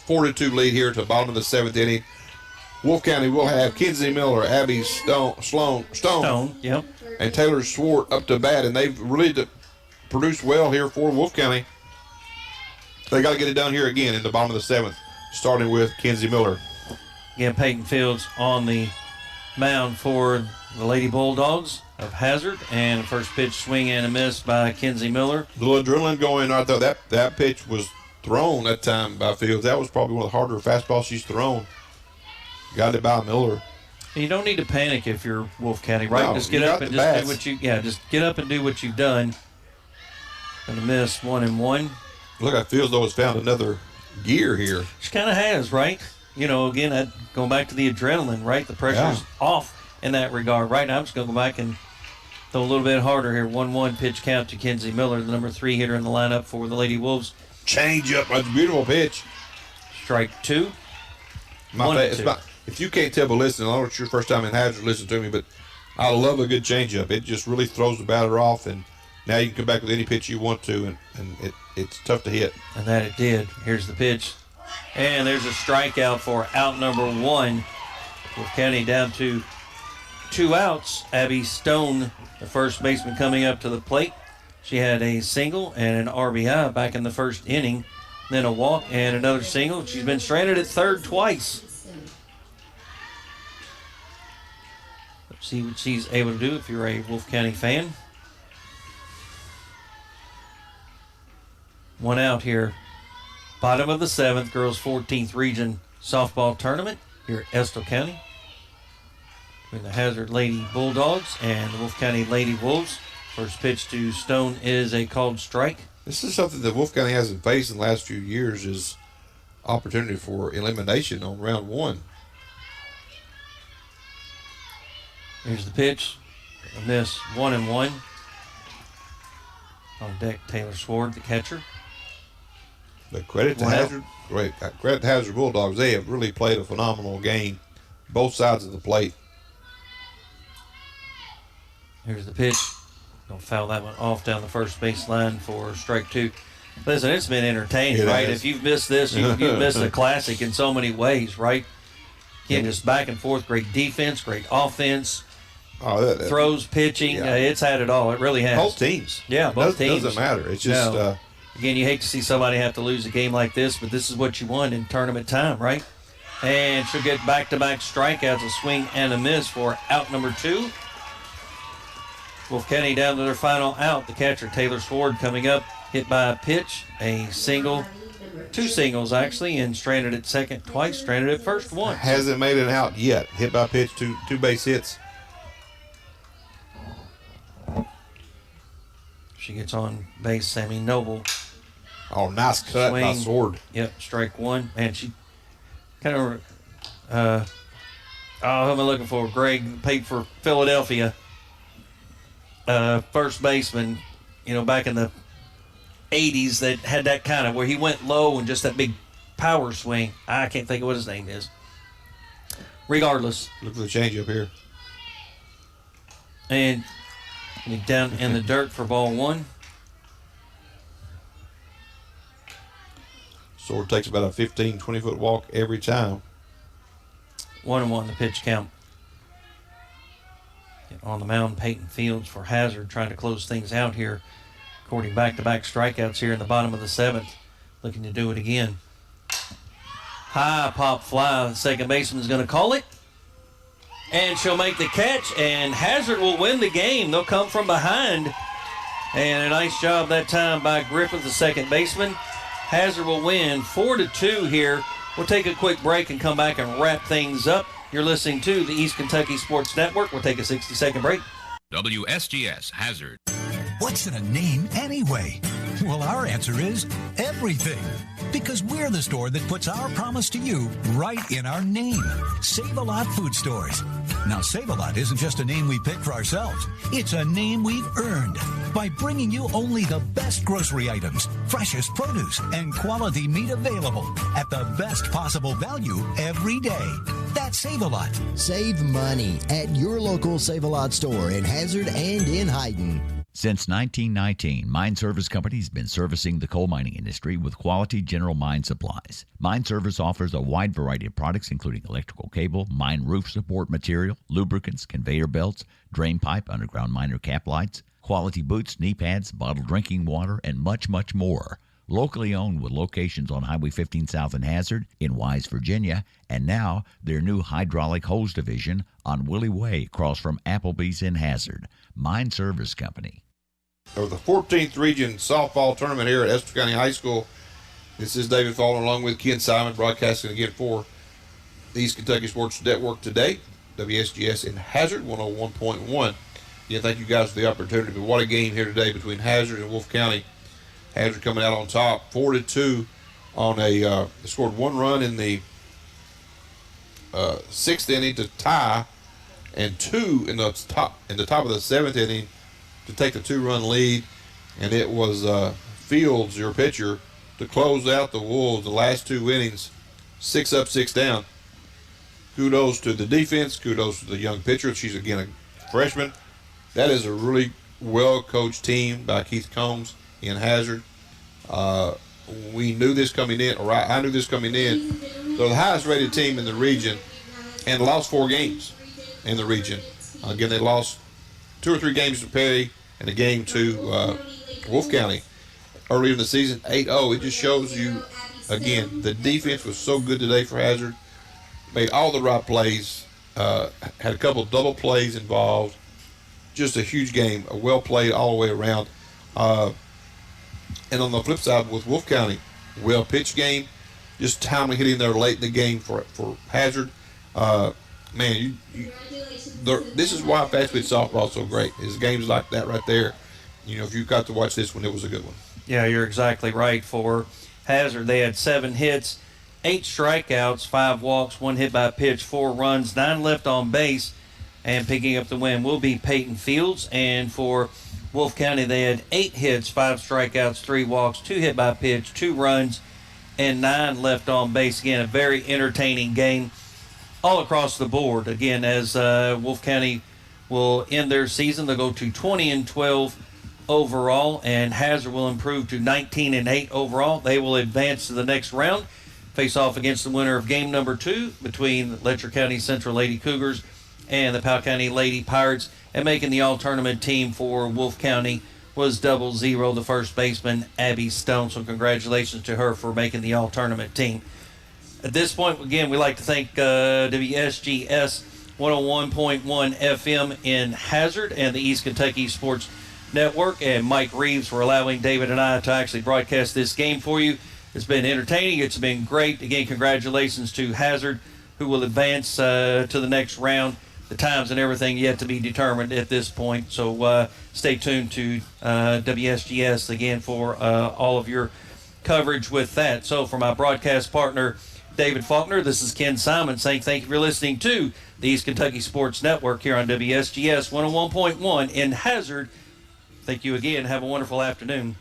4-2 lead here to the bottom of the 7th inning. Wolfe County will have Kinsey Miller, Abby Stone, yep, and Taylor Swart up to bat, and they've really produced well here for Wolfe County. They got to get it done here again in the bottom of the 7th, starting with Kinsey Miller. Again, Peyton Fields on the mound for the Lady Bulldogs of Hazard, and first pitch swing and a miss by Kinsey Miller. A little adrenaline going. I thought that pitch was thrown that time by Fields. That was probably one of the harder fastballs she's thrown. Got it by Miller. You don't need to panic if you're Wolfe County, right? No, just get up and just do what just get up and do what you've done. Gonna miss 1-1. Look at Fields though has found another gear here. She kind of has, right? You know, again, going back to the adrenaline, right? The pressure's off in that regard. Right now, I'm just going to go back and throw a little bit harder here. 1-1 pitch count to Kinsey Miller, the number 3 hitter in the lineup for the Lady Wolves. Change up. That's a beautiful pitch. Strike 2. If you can't tell by listening, I don't know it's your first time in Hazard, listen to me, but I love a good changeup. It just really throws the batter off, and now you can come back with any pitch you want to, and it's tough to hit. And that it did. Here's the pitch. And there's a strikeout for out number 1. Wolfe County down to 2 outs. Abby Stone, the first baseman, coming up to the plate. She had a single and an RBI back in the first inning. Then a walk and another single. She's been stranded at third twice. Let's see what she's able to do if you're a Wolfe County fan. 1 out here. Bottom of the 7th, girls 14th region softball tournament here at Estill County. Between the Hazard Lady Bulldogs and the Wolfe County Lady Wolves. First pitch to Stone is a called strike. This is something that Wolfe County hasn't faced in the last few years, is opportunity for elimination on round 1. Here's the pitch. A miss, 1-1. On deck, Taylor Sword, the catcher. But credit to Hazard. Great. Credit to Hazard Bulldogs. They have really played a phenomenal game, both sides of the plate. Here's the pitch. Don't foul that one off down the first baseline for strike 2. Listen, it's been entertaining, right? If you've missed this, you've missed a classic in so many ways, right? Again, just back and forth, great defense, great offense, throws, pitching. It's had it all. It really has. Both teams. Yeah, both teams. Doesn't matter. It's just... Again, you hate to see somebody have to lose a game like this, but this is what you want in tournament time, right? And she'll get back-to-back strikeouts, a swing and a miss for out number 2. Wolfe County down to their final out. The catcher, Taylor Sword, coming up, hit by a pitch, a single, 2 singles actually, and stranded at second twice, stranded at first once. Hasn't made it out yet. Hit by pitch, two base hits. She gets on base, Sammy Noble. Oh, nice cut by Sword. Yep, strike 1. Man, she kind of, who am I looking for? Greg paid for Philadelphia. First baseman, back in the 80s that had that kind of, where he went low and just that big power swing. I can't think of what his name is. Regardless. Look for the changeup here. And down in the dirt for ball 1. Sword takes about a 15, 20-foot walk every time. 1-1 the pitch count. On the mound, Peyton Fields for Hazard, trying to close things out here. Recording back-to-back strikeouts here in the bottom of the 7th. Looking to do it again. High pop fly. The second baseman is going to call it. And she'll make the catch, and Hazard will win the game. They'll come from behind. And a nice job that time by Griffith, the second baseman. Hazard will win 4-2 here. We'll take a quick break and come back and wrap things up. You're listening to the East Kentucky Sports Network. We'll take a 60-second break. WSGS Hazard. What's in a name anyway? Well, our answer is everything. Because we're the store that puts our promise to you right in our name. Save-A-Lot Food Stores. Now, Save-A-Lot isn't just a name we picked for ourselves. It's a name we've earned by bringing you only the best grocery items, freshest produce, and quality meat available at the best possible value every day. That's Save-A-Lot. Save money at your local Save-A-Lot store in Hazard and in Hayden. Since 1919, Mine Service Company has been servicing the coal mining industry with quality general mine supplies. Mine Service offers a wide variety of products, including electrical cable, mine roof support material, lubricants, conveyor belts, drain pipe, underground miner cap lights, quality boots, knee pads, bottled drinking water, and much, much more. Locally owned with locations on Highway 15 South in Hazard, in Wise, Virginia, and now their new hydraulic hose division on Willie Way across from Applebee's in Hazard. Mine Service Company. Over the 14th Region Softball Tournament here at Estill County High School. This is David Faulkner along with Ken Simon, broadcasting again for the East Kentucky Sports Network today. WSGS in Hazard, 101.1. Again, thank you guys for the opportunity. But what a game here today between Hazard and Wolfe County. Hazard coming out on top, 4-2 on they scored 1 run in the 6th inning to tie, and 2 in the top of the 7th inning to take the 2-run lead. And it was Fields, your pitcher, to close out the Wolves the last 2 innings, 6 up, 6 down. kudos to the defense. Kudos to the young pitcher. She's, again, a freshman. That is a really well-coached team by Keith Combs in Hazard. We knew this coming in, or I knew this coming in. They're the highest-rated team in the region and lost 4 games in the region. Again, they lost 2 or 3 games to Perry and a game to Wolfe County earlier in the season, 8-0. It just shows you, again, the defense was so good today for Hazard. Made all the right plays, had a couple of double plays involved. Just a huge game, a well played all the way around. And on the flip side with Wolfe County, well pitched game, just timely hitting there late in the game for Hazard. Man, this is why fast pitch softball is so great. Is games like that right there. You know, if you got to watch this one, it was a good one. Yeah, you're exactly right. For Hazard, they had 7 hits, 8 strikeouts, 5 walks, 1 hit by pitch, 4 runs, 9 left on base, and picking up the win will be Peyton Fields. And for Wolfe County, they had 8 hits, 5 strikeouts, 3 walks, 2 hit by pitch, 2 runs, and 9 left on base. Again, a very entertaining game all across the board. Again, as Wolfe County will end their season, they'll go to 20-12 overall, and Hazard will improve to 19-8 overall. They will advance to the next round, face off against the winner of game number 2 between Letcher County Central Lady Cougars and the Powell County Lady Pirates. And making the all-tournament team for Wolfe County was 00, the first baseman, Abby Stone. So congratulations to her for making the all-tournament team. At this point, again, we'd like to thank WSGS 101.1 FM in Hazard and the East Kentucky Sports Network, and Mike Reeves for allowing David and I to actually broadcast this game for you. It's been entertaining. It's been great. Again, congratulations to Hazard, who will advance to the next round. The times and everything yet to be determined at this point. So stay tuned to WSGS again for all of your coverage with that. So for my broadcast partner, David Faulkner, this is Ken Simon saying thank you for listening to the East Kentucky Sports Network here on WSGS 101.1 in Hazard. Thank you again. Have a wonderful afternoon.